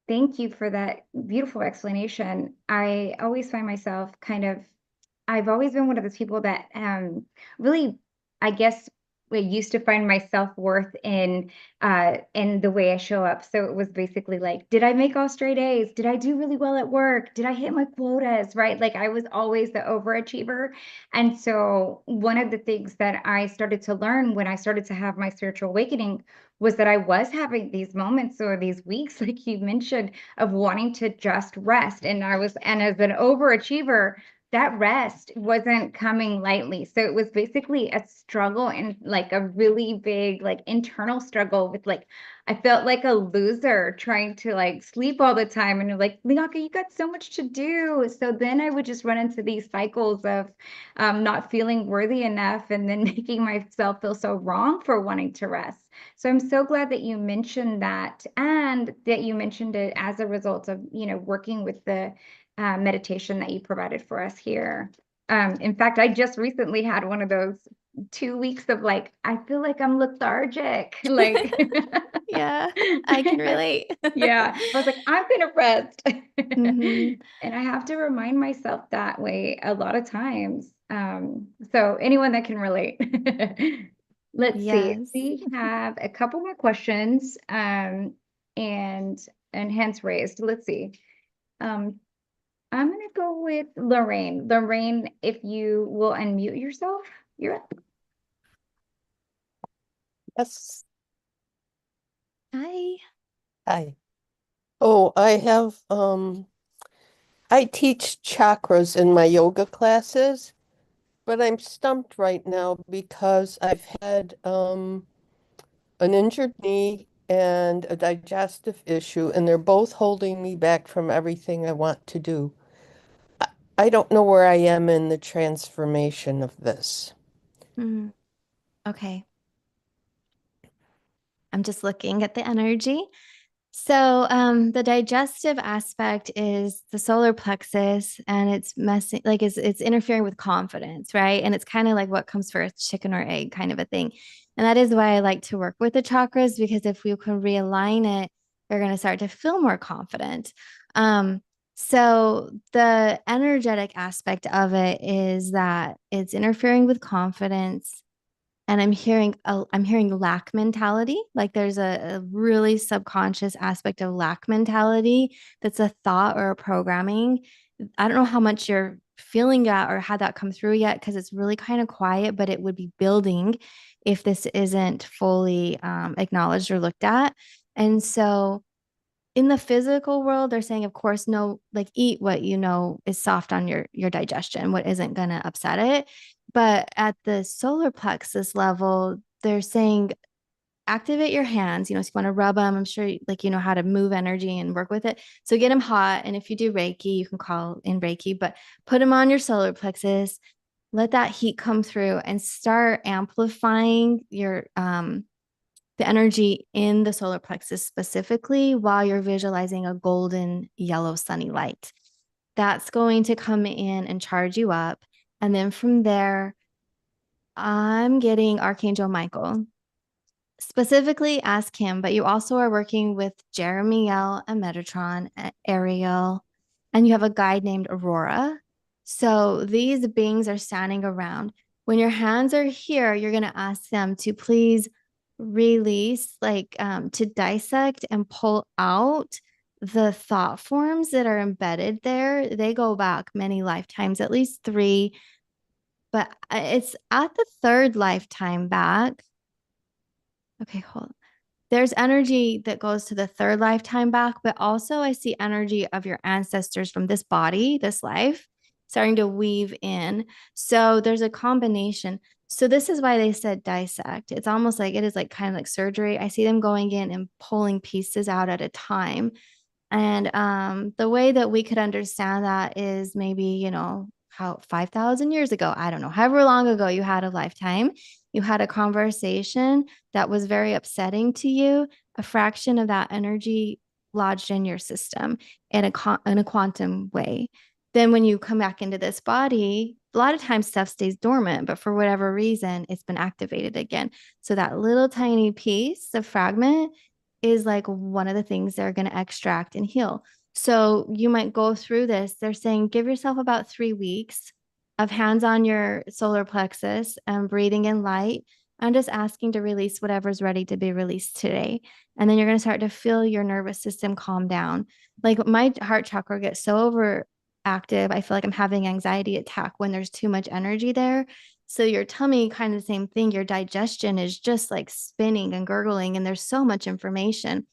Thank you for that beautiful explanation. I always find myself I've always been one of those people that really, I guess, I used to find my self-worth in the way I show up. So it was basically like, did I make all straight A's? Did I do really well at work? Did I hit my quotas? Right? Like I was always the overachiever. And so one of the things that I started to learn when I started to have my spiritual awakening was that I was having these moments or these weeks, like you mentioned, of wanting to just rest. And as an overachiever, that rest wasn't coming lightly. So it was basically a struggle, and like a really big, like internal struggle with like, I felt like a loser trying to like sleep all the time. And you're like, Bianca, you got so much to do. So then I would just run into these cycles of not feeling worthy enough and then making myself feel so wrong for wanting to rest. So I'm so glad that you mentioned that, and that you mentioned it as a result of, working with the meditation that you provided for us here. In fact, I just recently had one of those 2 weeks of like, I feel like I'm lethargic. Like, Yeah, I can relate. yeah, I was like, I'm gonna rest. Mhm. And I have to remind myself that way a lot of times. So anyone that can relate. Let's see. Yes. We have a couple more questions, and hands raised. Let's see. Um, I'm gonna go with Lorraine. Lorraine, if you will unmute yourself, you're up. Yes. Hi. Hi. Oh, I teach chakras in my yoga classes, but I'm stumped right now because I've had an injured knee and a digestive issue, and they're both holding me back from everything I want to do. I don't know where I am in the transformation of this. Mm. Okay. I'm just looking at the energy. So the digestive aspect is the solar plexus, and it's messing, like it's interfering with confidence, right? And it's kind of like what comes first, chicken or egg kind of a thing. And that is why I like to work with the chakras, because if we can realign it, you're going to start to feel more confident. So the energetic aspect of it is that it's interfering with confidence, and I'm hearing lack mentality. Like there's a really subconscious aspect of lack mentality that's a thought or a programming. I don't know how much you're feeling that or had that come through yet, because it's really kind of quiet, but it would be building if this isn't fully acknowledged or looked at. And so in the physical world, they're saying, of course, no, like eat what you know is soft on your digestion, what isn't going to upset it. But at the solar plexus level, they're saying activate your hands. So you want to rub them. I'm sure like you know how to move energy and work with it. So get them hot. And if you do Reiki, you can call in Reiki, but put them on your solar plexus. Let that heat come through and start amplifying your the energy in the solar plexus specifically while you're visualizing a golden yellow sunny light. That's going to come in and charge you up. And then from there, I'm getting Archangel Michael. Specifically ask him, but you also are working with Jeremiel and Metatron, Ariel, and you have a guide named Aurora. So these beings are standing around. When your hands are here, you're going to ask them to please release, like to dissect and pull out the thought forms that are embedded there. They go back many lifetimes, at least 3, but it's at the 3rd lifetime back. Okay, hold on. There's energy that goes to the 3rd lifetime back, but also I see energy of your ancestors from this body, this life, starting to weave in. So there's a combination. So this is why they said dissect. It's almost like it is like kind of like surgery. I see them going in and pulling pieces out at a time. And the way that we could understand that is maybe, how 5,000 years ago, I don't know, however long ago you had a lifetime, you had a conversation that was very upsetting to you, a fraction of that energy lodged in your system in a quantum way. Then when you come back into this body, a lot of times stuff stays dormant, but for whatever reason, it's been activated again. So that little tiny piece, the fragment, is like one of the things they're going to extract and heal. So you might go through this. They're saying give yourself about 3 weeks of hands on your solar plexus and breathing in light and just asking to release whatever's ready to be released today. And then you're going to start to feel your nervous system calm down. Like my heart chakra gets so overactive. I feel like I'm having anxiety attack when there's too much energy there. So your tummy, kind of the same thing. Your digestion is just like spinning and gurgling, and there's so much information.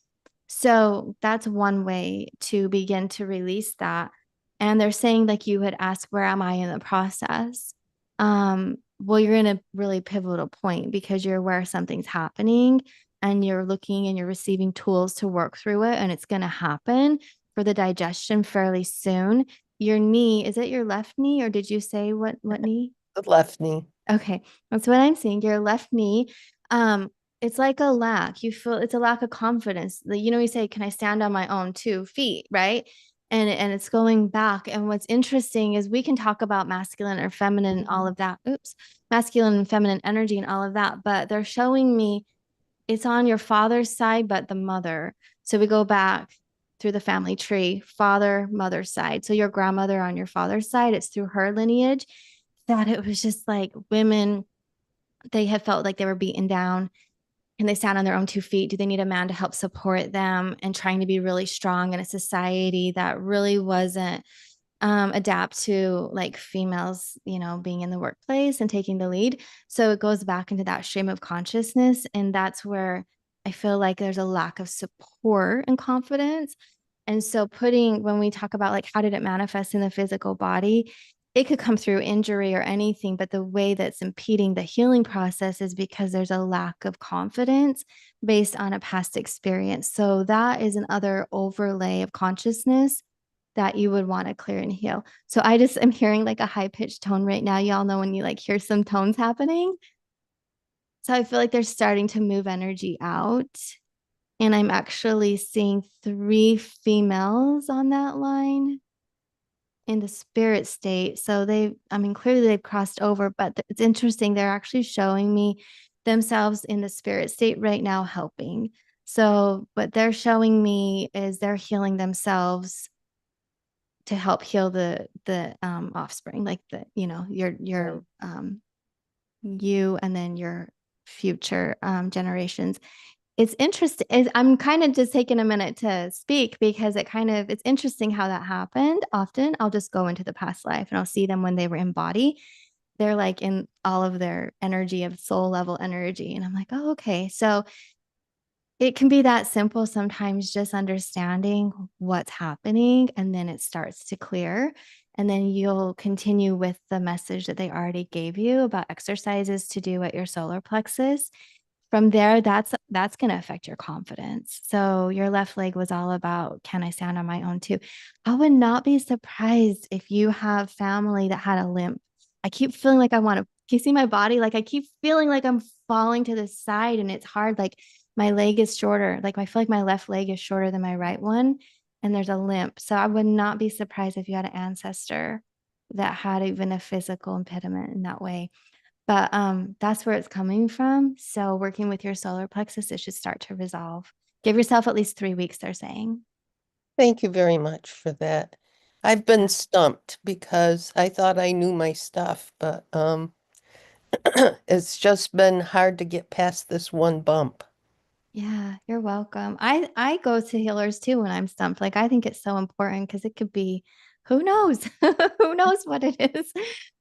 So that's one way to begin to release that. And they're saying, like you had asked, where am I in the process? Well, you're in a really pivotal point because you're aware something's happening and you're looking and you're receiving tools to work through it. And it's going to happen for the digestion fairly soon. Your knee, is it your left knee, or did you say what knee? The left knee. Okay, that's what I'm seeing. Your left knee, it's like a lack. You feel it's a lack of confidence. You say, "Can I stand on my own 2 feet?" Right? And it's going back. And what's interesting is we can talk about masculine or feminine, and all of that. Oops, masculine and feminine energy and all of that. But they're showing me it's on your father's side, but the mother. So we go back through the family tree, father, mother's side. So your grandmother on your father's side, it's through her lineage that it was just like women, they had felt like they were beaten down. Can they stand on their own 2 feet? Do they need a man to help support them, and trying to be really strong in a society that really wasn't adapt to like females, being in the workplace and taking the lead. So it goes back into that stream of consciousness. And that's where I feel like there's a lack of support and confidence. And so when we talk about like, how did it manifest in the physical body? It could come through injury or anything, but the way that's impeding the healing process is because there's a lack of confidence based on a past experience. So that is another overlay of consciousness that you would want to clear and heal. So I just am hearing like a high pitched tone right now. Y'all know when you like hear some tones happening. So I feel like they're starting to move energy out. And I'm actually seeing 3 females on that line in the spirit state. So clearly they've crossed over, but it's interesting. They're actually showing me themselves in the spirit state right now, helping. So what they're showing me is they're healing themselves to help heal the offspring, like your you and then your future generations. It's interesting. I'm kind of just taking a minute to speak because it's interesting how that happened. Often I'll just go into the past life and I'll see them when they were in body. They're like in all of their energy of soul level energy. And I'm like, oh, okay. So It can be that simple sometimes, just understanding what's happening, and then it starts to clear. And then you'll continue with the message that they already gave you about exercises to do at your solar plexus. From there, that's going to affect your confidence. So your left leg was all about, can I stand on my own too? I would not be surprised if you have family that had a limp. I keep feeling like I want to, you see my body? Like I keep feeling like I'm falling to the side and it's hard. Like my leg is shorter. Like I feel like my left leg is shorter than my right one. And there's a limp. So I would not be surprised if you had an ancestor that had even a physical impediment in that way. But that's where it's coming from. So working with your solar plexus, it should start to resolve. Give yourself at least 3 weeks, they're saying. Thank you very much for that. I've been stumped because I thought I knew my stuff, but it's just been hard to get past this one bump. Yeah, you're welcome. I go to healers too when I'm stumped. Like I think it's so important because it could be, who knows? Who knows what it is?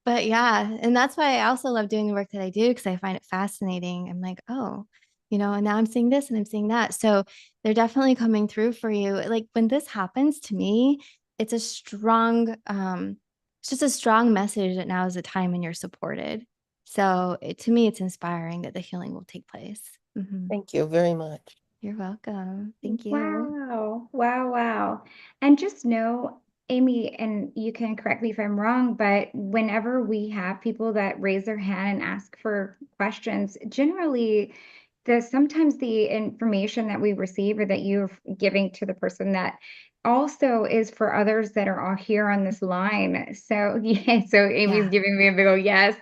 But yeah, and that's why I also love doing the work that I do because I find it fascinating. I'm like, oh, and now I'm seeing this and I'm seeing that. So they're definitely coming through for you. Like when this happens to me, it's a strong, it's just a strong message that now is the time when you're supported. So to me, it's inspiring that the healing will take place. Mhm. Thank you very much. You're welcome. Thank you. Wow. Wow. Wow. And just know, Amy, and you can correct me if I'm wrong, but whenever we have people that raise their hand and ask for questions, generally sometimes the information that we receive or that you're giving to the person that also is for others that are all here on this line. So yeah, so Amy's Yeah. giving me a big old yes.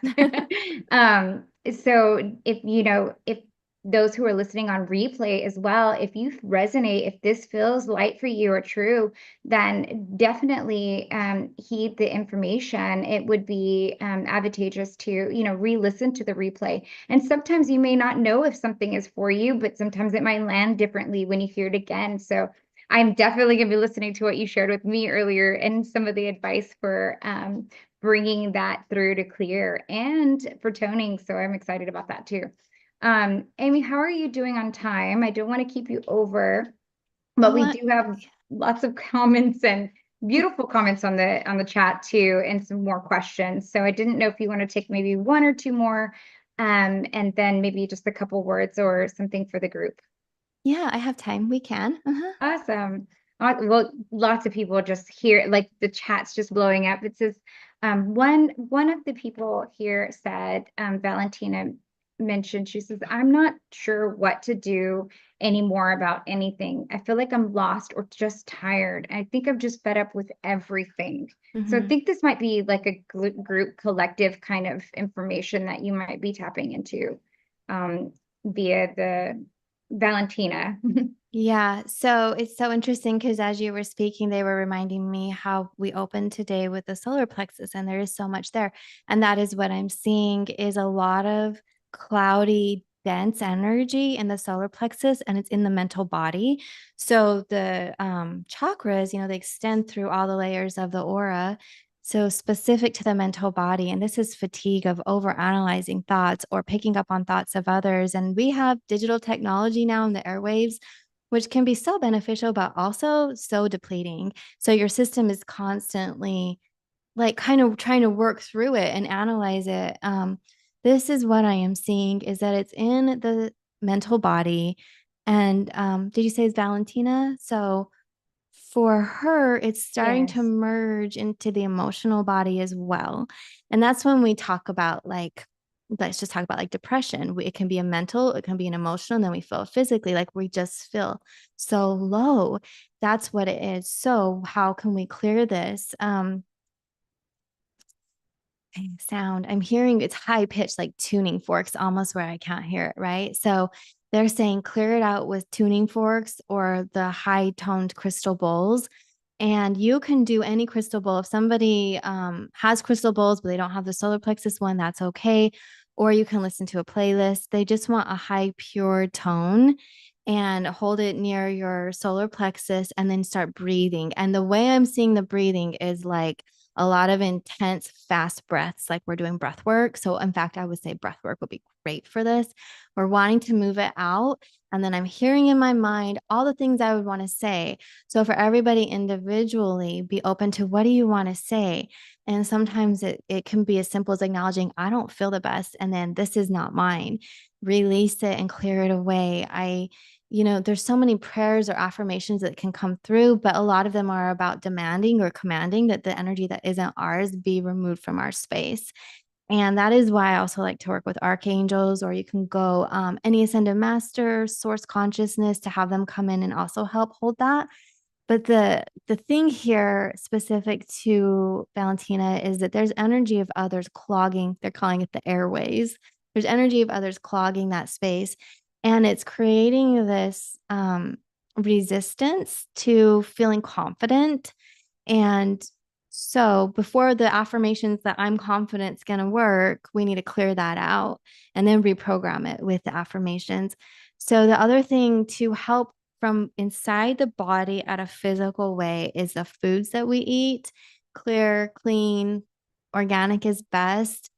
So if those who are listening on replay as well, if you resonate, if this feels light for you or true, then definitely heed the information. It would be advantageous to, re-listen to the replay. And sometimes you may not know if something is for you, but sometimes it might land differently when you hear it again. So I'm definitely going to be listening to what you shared with me earlier and some of the advice for bringing that through to clear and for toning. So I'm excited about that too. Amy, how are you doing on time? I don't want to keep you over, but we do have lots of comments and beautiful comments on the chat too, and some more questions. So I didn't know if you want to take maybe one or two more, and then maybe just a couple words or something for the group. Yeah, I have time. We can. Awesome. Well, lots of people just here, like the chat's just blowing up. It says, one of the people here said, Valentina mentioned, she says, I'm not sure what to do anymore about anything. I feel like I'm lost or just tired. I think I'm just fed up with everything. So I Mhm. think this might be like a group collective kind of information that you might be tapping into via the Valentina. Yeah, so it's so interesting because as you were speaking, they were reminding me how we opened today with the solar plexus, and there is so much there. And that is what I'm seeing is a lot of cloudy, dense energy in the solar plexus, and it's in the mental body. So the chakras, they extend through all the layers of the aura. So specific to the mental body, and this is fatigue of overanalyzing thoughts or picking up on thoughts of others. And we have digital technology now in the airwaves which can be so beneficial, but also so depleting. So your system is constantly like kind of trying to work through it and analyze it. This is what I am seeing is that it's in the mental body. And did you say it's Valentina? So for her, it's starting to Yes. merge into the emotional body as well. And that's when we talk about let's just talk about like depression. It can be a mental, it can be an emotional, and then we feel physically like we just feel so low. That's what it is. So how can we clear this? Sound I'm hearing it's high pitched like tuning forks almost where I can't hear it, right? So they're saying clear it out with tuning forks or the high toned crystal bowls. And you can do any crystal bowl. If somebody has crystal bowls but they don't have the solar plexus one, that's okay. Or you can listen to a playlist. They just want a high pure tone and hold it near your solar plexus and then start breathing. And the way I'm seeing the breathing is like a lot of intense, fast breaths, like we're doing breath work. So in fact, I would say breath work would be great for this. We're wanting to move it out. And then I'm hearing in my mind all the things I would want to say. So for everybody individually, be open to what do you want to say? And sometimes it can be as simple as acknowledging, I don't feel the best. And then this is not mine. Release it and clear it away. There's so many prayers or affirmations that can come through, but a lot of them are about demanding or commanding that the energy that isn't ours be removed from our space. And that is why I also like to work with archangels, or you can go any ascended master, source consciousness, to have them come in and also help hold that. But the thing here specific to Valentina is that there's energy of others clogging, they're calling it the airways. There's energy of others clogging that space. And it's creating this resistance to feeling confident. And so before the affirmations that I'm confident is going to work, we need to clear that out and then reprogram it with the affirmations. So the other thing to help from inside the body at a physical way is the foods that we eat. Clear, clean, organic is best.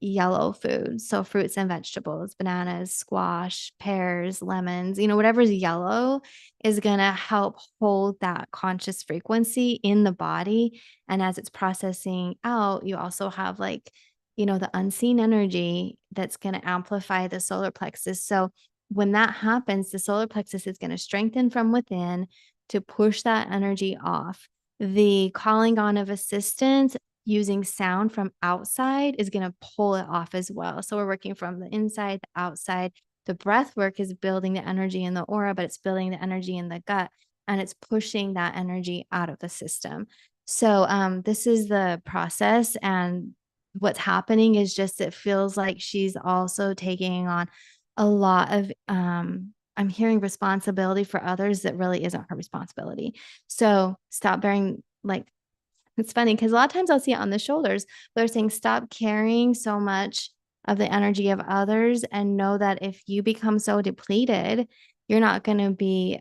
Yellow foods, so fruits and vegetables, bananas, squash, pears, lemons, whatever's yellow is going to help hold that conscious frequency in the body. And as it's processing out, you also have the unseen energy that's going to amplify the solar plexus. So when that happens, the solar plexus is going to strengthen from within to push that energy off. The calling on of assistance using sound from outside is going to pull it off as well. So we're working from the inside, the outside. The breath work is building the energy in the aura, but it's building the energy in the gut, and it's pushing that energy out of the system. So this is the process. And what's happening is just, it feels like she's also taking on a lot of, I'm hearing responsibility for others that really isn't her responsibility. So stop bearing, it's funny because a lot of times I'll see it on the shoulders. They're saying, stop carrying so much of the energy of others, and know that if you become so depleted, you're not going to be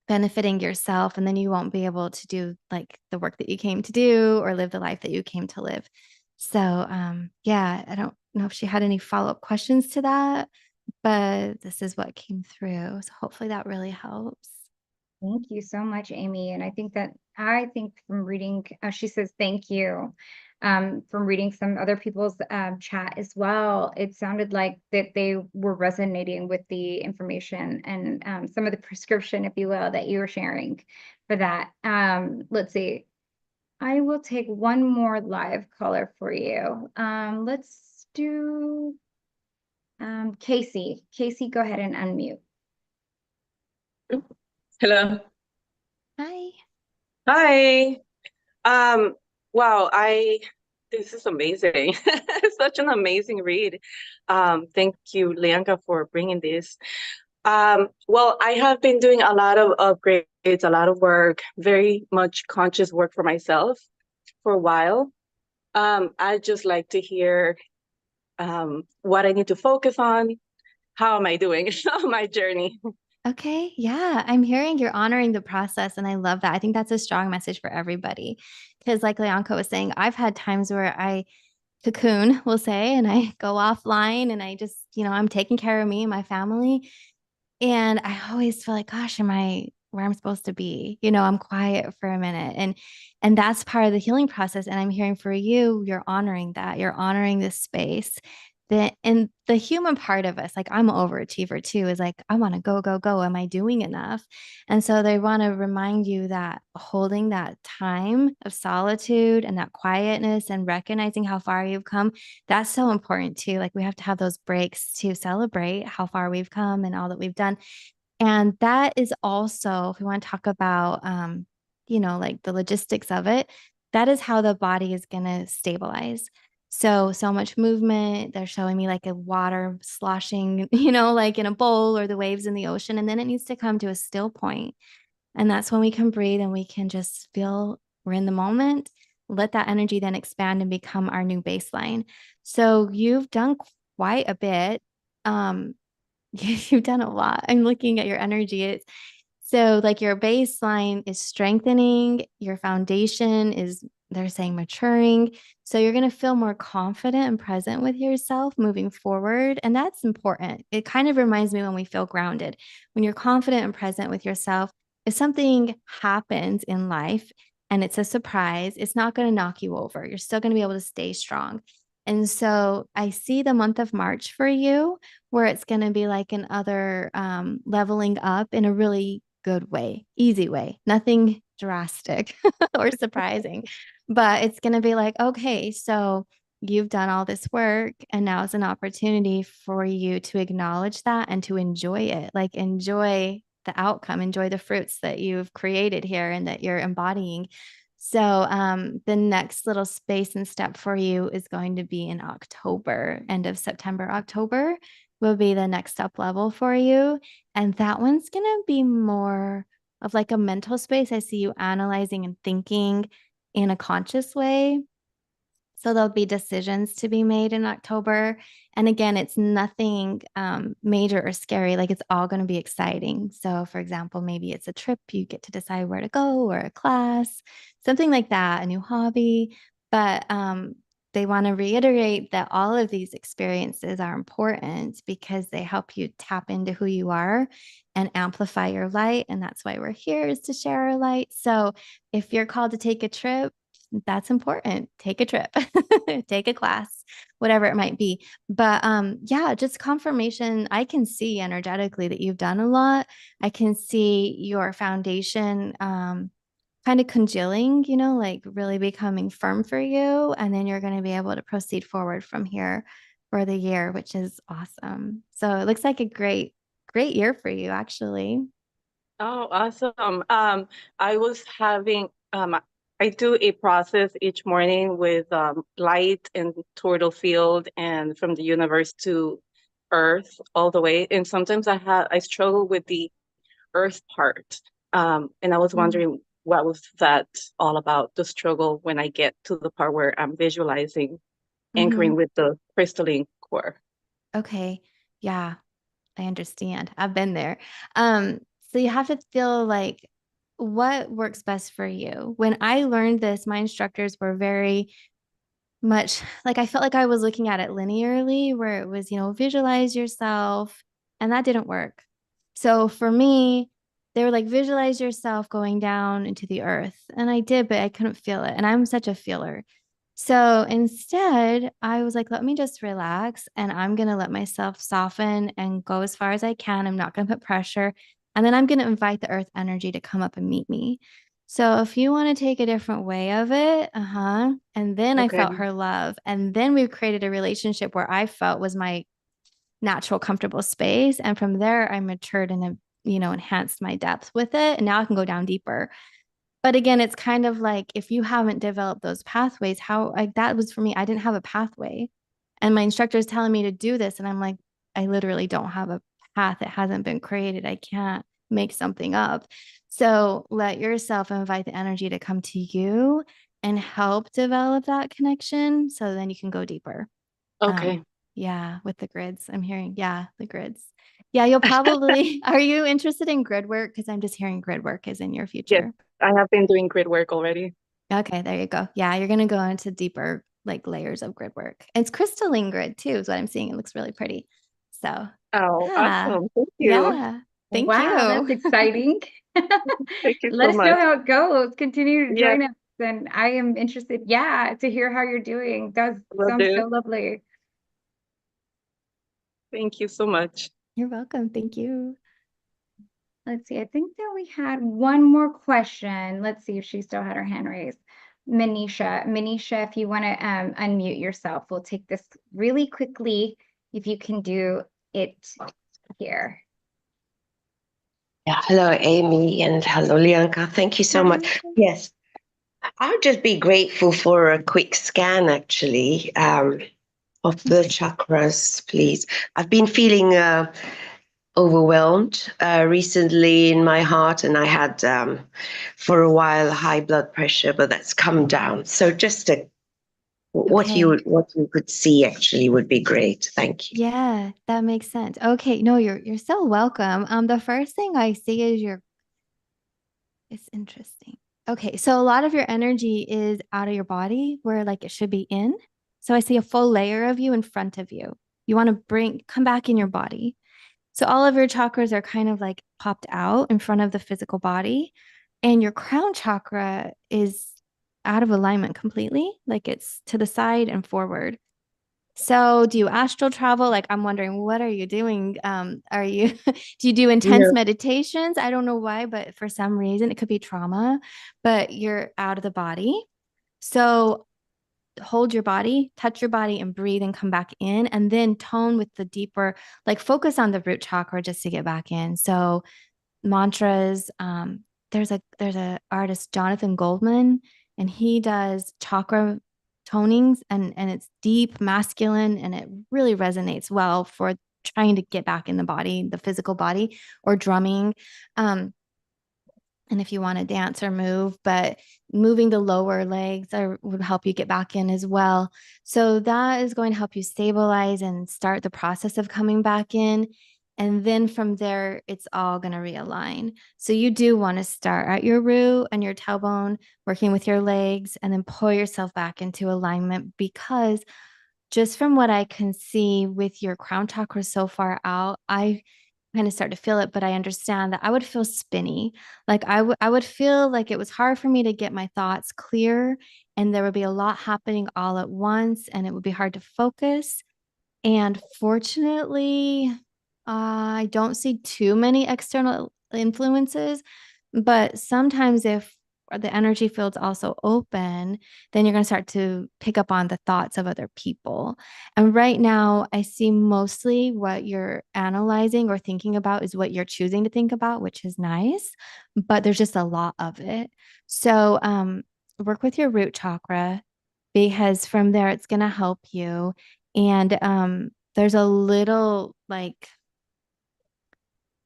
benefiting yourself. And then you won't be able to do the work that you came to do or live the life that you came to live. So yeah, I don't know if she had any follow-up questions to that, but this is what came through. So hopefully that really helps. Thank you so much, Amy. And I think from reading, she says, thank you. From reading some other people's chat as well, it sounded like that they were resonating with the information and some of the prescription, if you will, that you were sharing for that. Let's see. I will take one more live caller for you. Let's do Casey. Casey, go ahead and unmute. Hello. Hi. Hi. Wow, this is amazing. Such an amazing read. Thank you, Lianka, for bringing this. Well, I have been doing a lot of upgrades, a lot of work, very much conscious work for myself for a while. I just like to hear what I need to focus on. How am I doing on my journey? Okay. Yeah. I'm hearing you're honoring the process. And I love that. I think that's a strong message for everybody. Because like Leonka was saying, I've had times where I cocoon, we'll say, and I go offline and I just, I'm taking care of me and my family. And I always feel like, gosh, am I where I'm supposed to be? I'm quiet for a minute. And that's part of the healing process. And I'm hearing for you, you're honoring that. You're honoring this space. And the human part of us, like I'm an overachiever too, is like, I want to go, go, go. Am I doing enough? And so they want to remind you that holding that time of solitude and that quietness and recognizing how far you've come, that's so important too. Like we have to have those breaks to celebrate how far we've come and all that we've done. And that is also, if we want to talk about, the logistics of it, that is how the body is going to stabilize. So much movement. They're showing me like a water sloshing, like in a bowl or the waves in the ocean. And then it needs to come to a still point. And that's when we can breathe and we can just feel we're in the moment. Let that energy then expand and become our new baseline. So you've done quite a bit. You've done a lot. I'm looking at your energy. So like your baseline is strengthening, your foundation is they're saying maturing. So you're going to feel more confident and present with yourself moving forward. And that's important. It kind of reminds me when we feel grounded. When you're confident and present with yourself, if something happens in life and it's a surprise, it's not going to knock you over. You're still going to be able to stay strong. And so I see the month of March for you where it's going to be like another leveling up in a really good way, easy way, nothing drastic or surprising, but it's going to be like, okay, so you've done all this work and now it's an opportunity for you to acknowledge that and to enjoy it, like enjoy the outcome, enjoy the fruits that you've created here and that you're embodying. So the next little space and step for you is going to be in October, end of September, October will be the next step level for you. And that one's going to be more of like a mental space. I see you analyzing and thinking in a conscious way. So there'll be decisions to be made in October. And again, it's nothing major or scary. Like it's all going to be exciting. So for example, maybe it's a trip, you get to decide where to go, or a class, something like that, a new hobby. But they want to reiterate that all of these experiences are important because they help you tap into who you are and amplify your light. And that's why we're here, is to share our light. So if you're called to take a trip, that's important. Take a trip, take a class, whatever it might be. But yeah, just confirmation. I can see energetically that you've done a lot. I can see your foundation kind of congealing, you know, like really becoming firm for you. And then you're going to be able to proceed forward from here for the year, which is awesome. So it looks like a great year for you, actually. Oh, awesome. I was having I do a process each morning with light and turtle field and from the universe to earth all the way. And sometimes I struggle with the earth part. And I was wondering what was that all about, the struggle when I get to the part where I'm visualizing, anchoring with the crystalline core. Okay. Yeah, I understand. I've been there. So you have to feel like what works best for you. When I learned this, my instructors were very much like, I felt like I was looking at it linearly, where it was, you know, visualize yourself, and that didn't work. So for me, they were like, visualize yourself going down into the earth. And I did, but I couldn't feel it. And I'm such a feeler. So instead, I was like, let me just relax and I'm going to let myself soften and go as far as I can. I'm not going to put pressure. And then I'm going to invite the earth energy to come up and meet me. So if you want to take a different way of it, and then I Okay. felt her love. And then we created a relationship where I felt was my natural, comfortable space. And from there, I matured and, you know, enhanced my depth with it. And now I can go down deeper. But again, it's kind of like, if you haven't developed those pathways, how like that was for me, I didn't have a pathway. And my instructor is telling me to do this. And I'm like, I literally don't have a path. It hasn't been created. I can't make something up. So let yourself invite the energy to come to you and help develop that connection. So then you can go deeper. Okay. Yeah, with the grids. I'm hearing, yeah, the grids. Yeah, you'll probably, are you interested in grid work? Because I'm just hearing grid work is in your Yes, future. I have been doing grid work already. Okay, there you go. Yeah, you're going to go into deeper like layers of grid work. It's crystalline grid too, is what I'm seeing. It looks really pretty. So, Oh, yeah, awesome. Thank you. yeah. Thank Wow, that's you. exciting. Thank you Let so us know much. how it goes. Continue to Yes, join us. And I am interested, yeah, to hear how you're doing. That will sounds do. so lovely. Thank you so much. You're welcome. Thank you. Let's see. I think that we had one more question. Let's see if she still had her hand raised. Manisha, if you want to unmute yourself, we'll take this really quickly. If you can do it here. Yeah, hello, Amy, and hello, Lianka. Thank you so much. Yes, I'll just be grateful for a quick scan, actually, of the chakras, please. I've been feeling overwhelmed recently in my heart, and I had, for a while, high blood pressure, but that's come down. So just what Okay. you could see, actually, would be great. Thank you. Yeah, that makes sense. Okay, no, you're so welcome. The first thing I see is it's interesting. Okay, so a lot of your energy is out of your body where like it should be in. So I see a full layer of you in front of you. You want to come back in your body. So all of your chakras are kind of like popped out in front of the physical body. And your crown chakra is out of alignment completely, like it's to the side and forward. So do you astral travel? Like I'm wondering, what are you doing? Are you do you do intense No. meditations? I don't know why, but for some reason it could be trauma, but you're out of the body. So hold your body, touch your body and breathe and come back in and then tone with the deeper, like focus on the root chakra just to get back in. So mantras, there's a artist, Jonathan Goldman, and he does chakra tonings and it's deep masculine and it really resonates well for trying to get back in the body, the physical body, or drumming. And if you want to dance or move, but moving the lower legs would help you get back in as well. So that is going to help you stabilize and start the process of coming back in. And then from there, it's all going to realign. So you do want to start at your root and your tailbone, working with your legs, and then pull yourself back into alignment because just from what I can see with your crown chakra so far out, I kind of start to feel it, but I understand that I would feel spinny. Like I would feel like it was hard for me to get my thoughts clear and there would be a lot happening all at once and it would be hard to focus. And fortunately, I don't see too many external influences, but sometimes if the energy field's also open, then you're going to start to pick up on the thoughts of other people. And right now, I see mostly what you're analyzing or thinking about is what you're choosing to think about, which is nice, but there's just a lot of it. So, work with your root chakra because from there, it's going to help you. And there's a little like,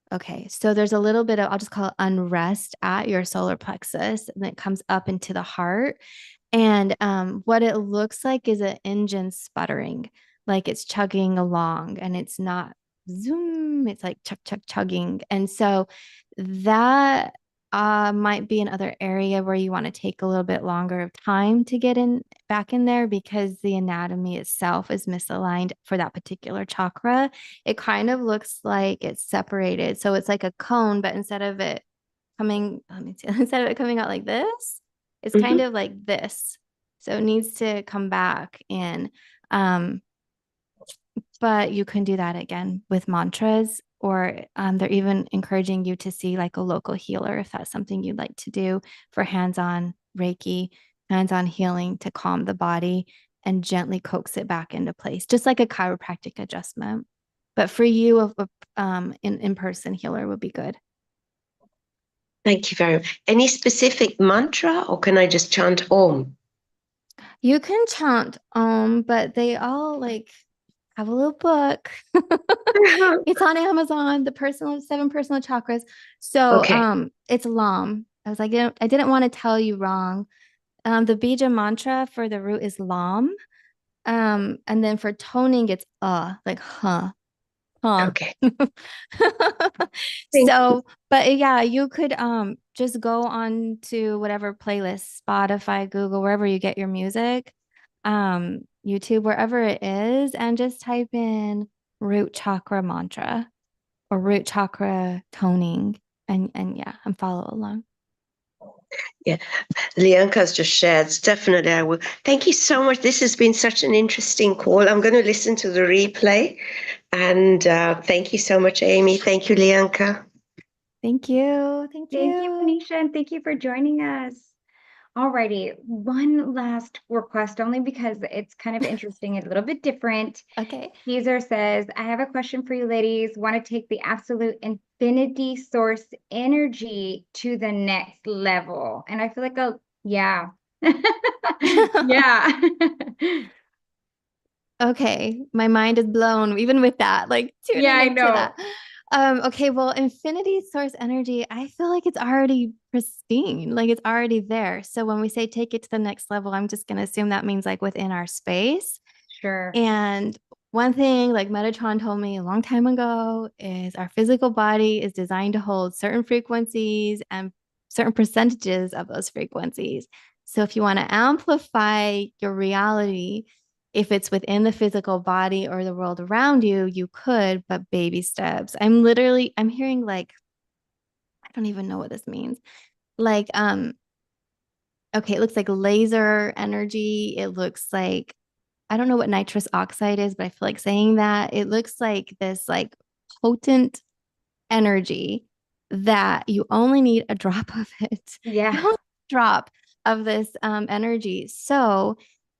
okay, so there's a little bit of, I'll just call it unrest at your solar plexus, and it comes up into the heart. And what it looks like is an engine sputtering, like it's chugging along and it's not zoom, it's like chug, chug, chugging. And so that might be another area where you want to take a little bit longer of time to get in back in there because the anatomy itself is misaligned for that particular chakra. It kind of looks like it's separated. So it's like a cone, but instead of it coming, let me see, instead of it coming out like this, it's kind of like this. So it needs to come back in. But you can do that again with mantras, or they're even encouraging you to see like a local healer if that's something you'd like to do for hands-on Reiki, hands-on healing to calm the body and gently coax it back into place, just like a chiropractic adjustment. But for you, in-person healer would be good. Thank you very much. Any specific mantra, or can I just chant Om? You can chant but they all like have a little book. It's on Amazon, the 7 personal chakras. So Okay. it's Lam. I was like, I didn't want to tell you wrong. The bija mantra for the root is Lam. And then for toning, it's like huh. Okay. Thank So, but yeah, you could just go on to whatever playlist, Spotify, Google, wherever you get your music, YouTube, wherever it is, and just type in root chakra mantra or root chakra toning and yeah, and follow along. Yeah, Lianka's just shared. Definitely, I will. Thank you so much. This has been such an interesting call. I'm going to listen to the replay. And thank you so much, Amy. Thank you, Lianka. Thank you. Thank you, Manisha, and thank you for joining us. Alrighty, one last request, only because it's kind of interesting and a little bit different. Okay. Teaser says, I have a question for you ladies. Want to take the absolute infinity source energy to the next level. And I feel like, yeah. Yeah. Okay, my mind is blown even with that, like tuning Yeah, I into know. that. Okay, well, infinity source energy, I feel like it's already pristine, like it's already there. So when we say take it to the next level, I'm just going to assume that means like within our space. Sure. And one thing like Metatron told me a long time ago is our physical body is designed to hold certain frequencies and certain percentages of those frequencies. So if you want to amplify your reality, if it's within the physical body or the world around you, you could, but baby steps. I'm hearing like, I don't even know what this means. Like, okay, it looks like laser energy. It looks like, I don't know what nitrous oxide is, but I feel like saying that. It looks like this like potent energy that you only need a drop of it. Yeah. You only need a drop of this energy. So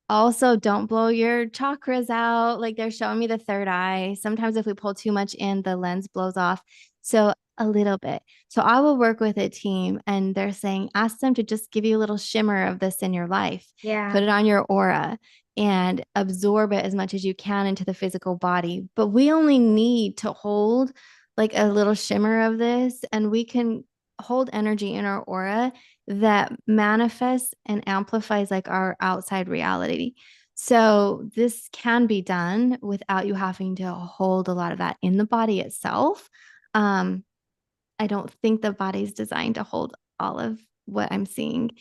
also don't blow your chakras out. Like they're showing me the third eye. Sometimes if we pull too much in, the lens blows off. So a little bit. So I will work with a team and they're saying, ask them to just give you a little shimmer of this in your life. Yeah. Put it on your aura and absorb it as much as you can into the physical body. But we only need to hold like a little shimmer of this, and we can hold energy in our aura that manifests and amplifies like our outside reality. So this can be done without you having to hold a lot of that in the body itself. I don't think the body's designed to hold all of what I'm seeing.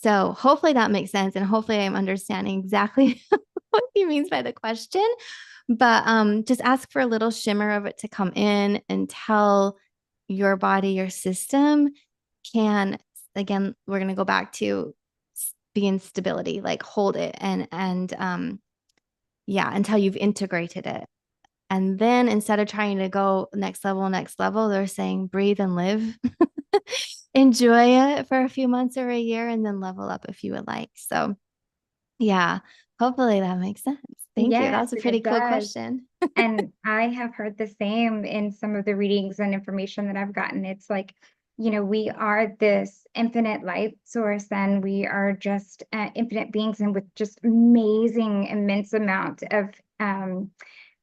So hopefully that makes sense. And hopefully I'm understanding exactly what he means by the question. But just ask for a little shimmer of it to come in until your body, your system can, again, we're going to go back to be in stability, like hold it and yeah, until you've integrated it. And then instead of trying to go next level, they're saying breathe and live. Enjoy it for a few months or a year and then level up if you would like. So yeah, hopefully that makes sense. Thank you. That was a Yes, pretty it cool does. question. And I have heard the same in some of the readings and information that I've gotten. It's like, we are this infinite light source and we are just infinite beings and with just amazing, immense amount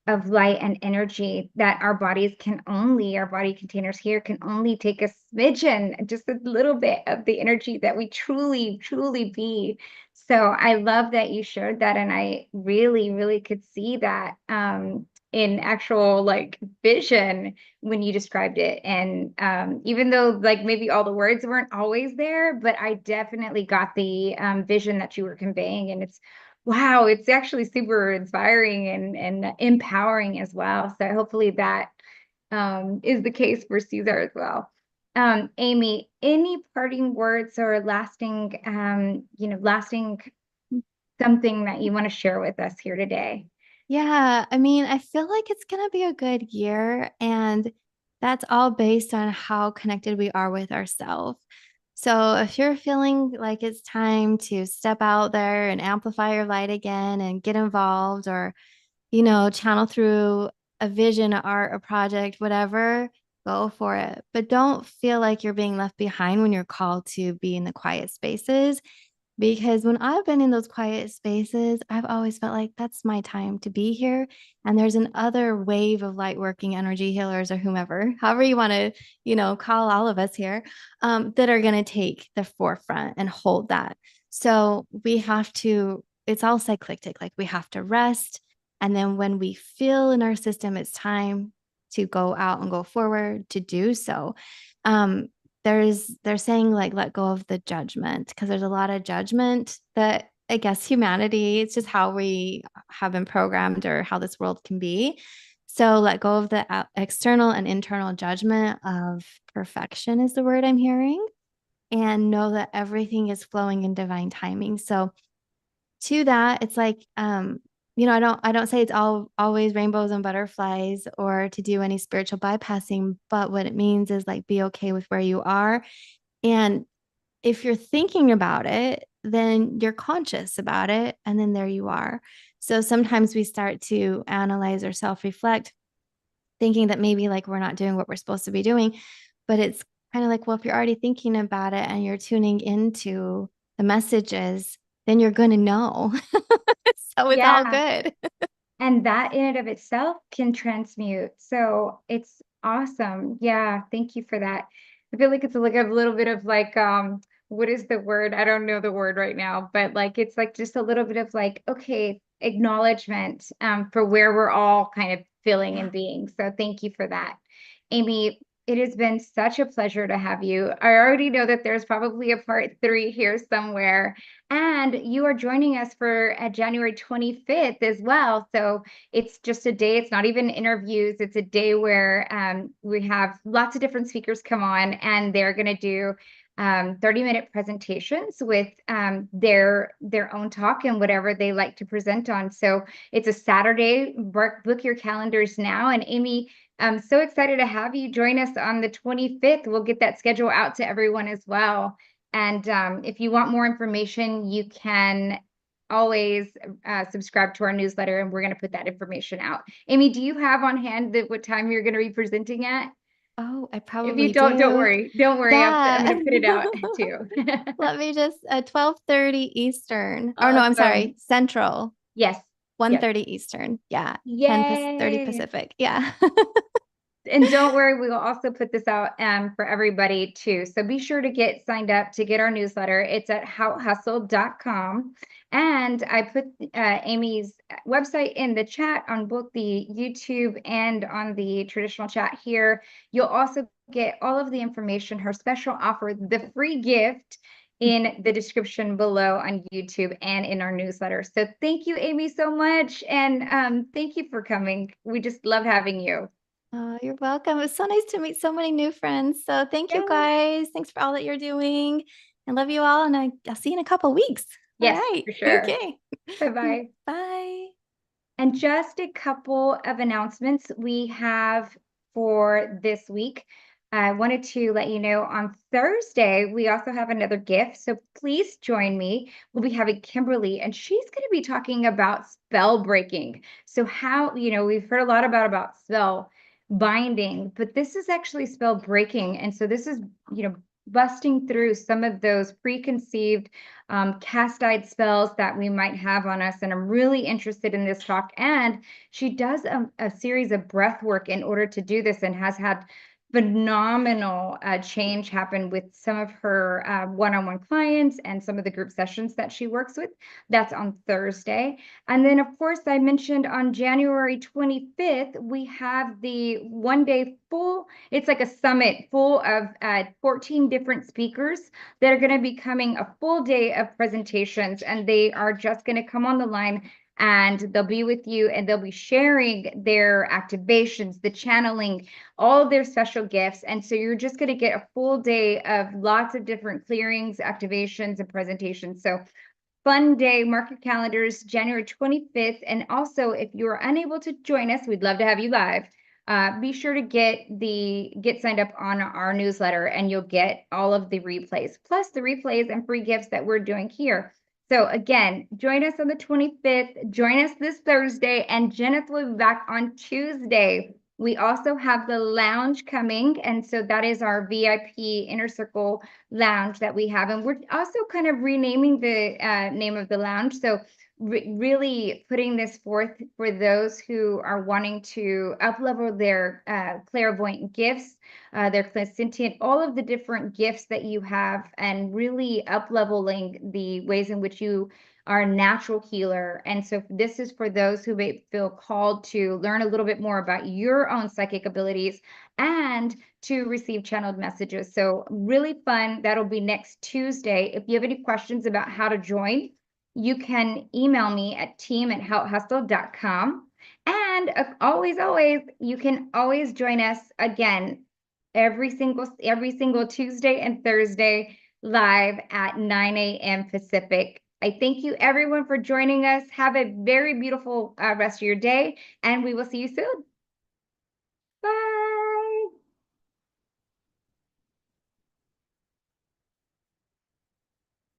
of light and energy that our body containers here can only take a smidgen, just a little bit of the energy that we truly, truly be. So I love that you shared that. And I really, really could see that in actual like vision when you described it. And even though like maybe all the words weren't always there, but I definitely got the vision that you were conveying. And wow, it's actually super inspiring and empowering as well. So hopefully that is the case for Caesar as well. Amy, any parting words or lasting something that you want to share with us here today? Yeah, I mean, I feel like it's going to be a good year, and that's all based on how connected we are with ourselves. So if you're feeling like it's time to step out there and amplify your light again and get involved or, channel through a vision, art, a project, whatever, go for it. But don't feel like you're being left behind when you're called to be in the quiet spaces. Because when I've been in those quiet spaces, I've always felt like that's my time to be here. And there's an other wave of light working energy healers or whomever, however you want to, call all of us here, that are going to take the forefront and hold that. So we have to, it's all cyclic, like we have to rest. And then when we feel in our system, it's time to go out and go forward to do so. They're saying like let go of the judgment because there's a lot of judgment that I guess humanity, it's just how we have been programmed or how this world can be. So let go of the external and internal judgment of perfection is the word I'm hearing, and know that everything is flowing in divine timing. So to that, it's like I don't say it's always rainbows and butterflies or to do any spiritual bypassing, but what it means is like be okay with where you are. And if you're thinking about it, then you're conscious about it. And then there you are. So sometimes we start to analyze or self-reflect, thinking that maybe like we're not doing what we're supposed to be doing. But it's kind of like, well, if you're already thinking about it and you're tuning into the messages, then you're going to know. So it's all good. And that in and of itself can transmute. So it's awesome. Yeah, thank you for that. I feel like it's like a little bit of like, what is the word? I don't know the word right now, but like it's like just a little bit of like, okay, acknowledgement for where we're all kind of feeling and being. So thank you for that. Amy, It has been such a pleasure to have you. I already know that there's probably a part 3 here somewhere, and you are joining us for January 25th as well. So it's just a day. It's not even interviews. It's a day where we have lots of different speakers come on, and they're going to do 30-minute presentations with their own talk and whatever they like to present on. So it's a Saturday. Book your calendars now. And Amy, I'm so excited to have you join us on the 25th. We'll get that schedule out to everyone as well. And if you want more information, you can always subscribe to our newsletter, and we're going to put that information out. Amy, do you have on hand what time you're going to be presenting at? Oh, I If probably you don't worry. Don't worry. Yeah. I'm going to put it out too. Let me just 12:30 Eastern. Oh no, I'm Awesome. sorry, Central. Yes. 1:30 Eastern. Yeah. 30 Yay. Pacific. Yeah. And don't worry, we will also put this out for everybody too. So be sure to get signed up to get our newsletter. It's at howhustle.com. And I put Amy's website in the chat on both the YouTube and on the traditional chat here. You'll also get all of the information, her special offer, the free gift, in the description below on YouTube and in our newsletter. So thank you, Amy, so much. And thank you for coming. We just love having you. Oh, you're welcome. It was so nice to meet so many new friends. So thank you Yeah. guys. Thanks for all that you're doing. I love you all. And I'll see you in a couple weeks. Yes, all right. for sure. Okay. Bye-bye. Bye. And just a couple of announcements we have for this week. I wanted to let you know on Thursday, we also have another gift. So please join me. We'll be having Kimberly, and she's going to be talking about spell breaking. So how, we've heard a lot about spell binding, but this is actually spell breaking. And so this is, busting through some of those preconceived cast-eyed spells that we might have on us. And I'm really interested in this talk. And she does a series of breath work in order to do this, and has had phenomenal change happen with some of her one-on-one clients and some of the group sessions that she works with. That's on Thursday. And then, of course, I mentioned on January 25th, we have the one-day full, it's like a summit full of 14 different speakers that are going to be coming, a full day of presentations, and they are just going to come on the line and they'll be with you, and they'll be sharing their activations, the channeling, all of their special gifts. And so you're just going to get a full day of lots of different clearings, activations, and presentations. So fun day. Mark your calendars, January 25th. And also, if you're unable to join us, we'd love to have you live. Be sure to get signed up on our newsletter, and you'll get all of the replays, plus the replays and free gifts that we're doing here. So again, join us on the 25th. Join us this Thursday, and Jenith will be back on Tuesday. We also have the lounge coming, and so that is our VIP Inner Circle lounge that we have. And we're also kind of renaming the name of the lounge. So really putting this forth for those who are wanting to up-level their clairvoyant gifts, their clairsentient, all of the different gifts that you have, and really up-leveling the ways in which you are a natural healer. And so this is for those who may feel called to learn a little bit more about your own psychic abilities and to receive channeled messages. So really fun. That'll be next Tuesday. If you have any questions about how to join, you can email me at team@howhustle.com. And always, you can always join us again every single Tuesday and Thursday live at 9 a.m. Pacific. I thank you everyone for joining us. Have a very beautiful rest of your day, and we will see you soon.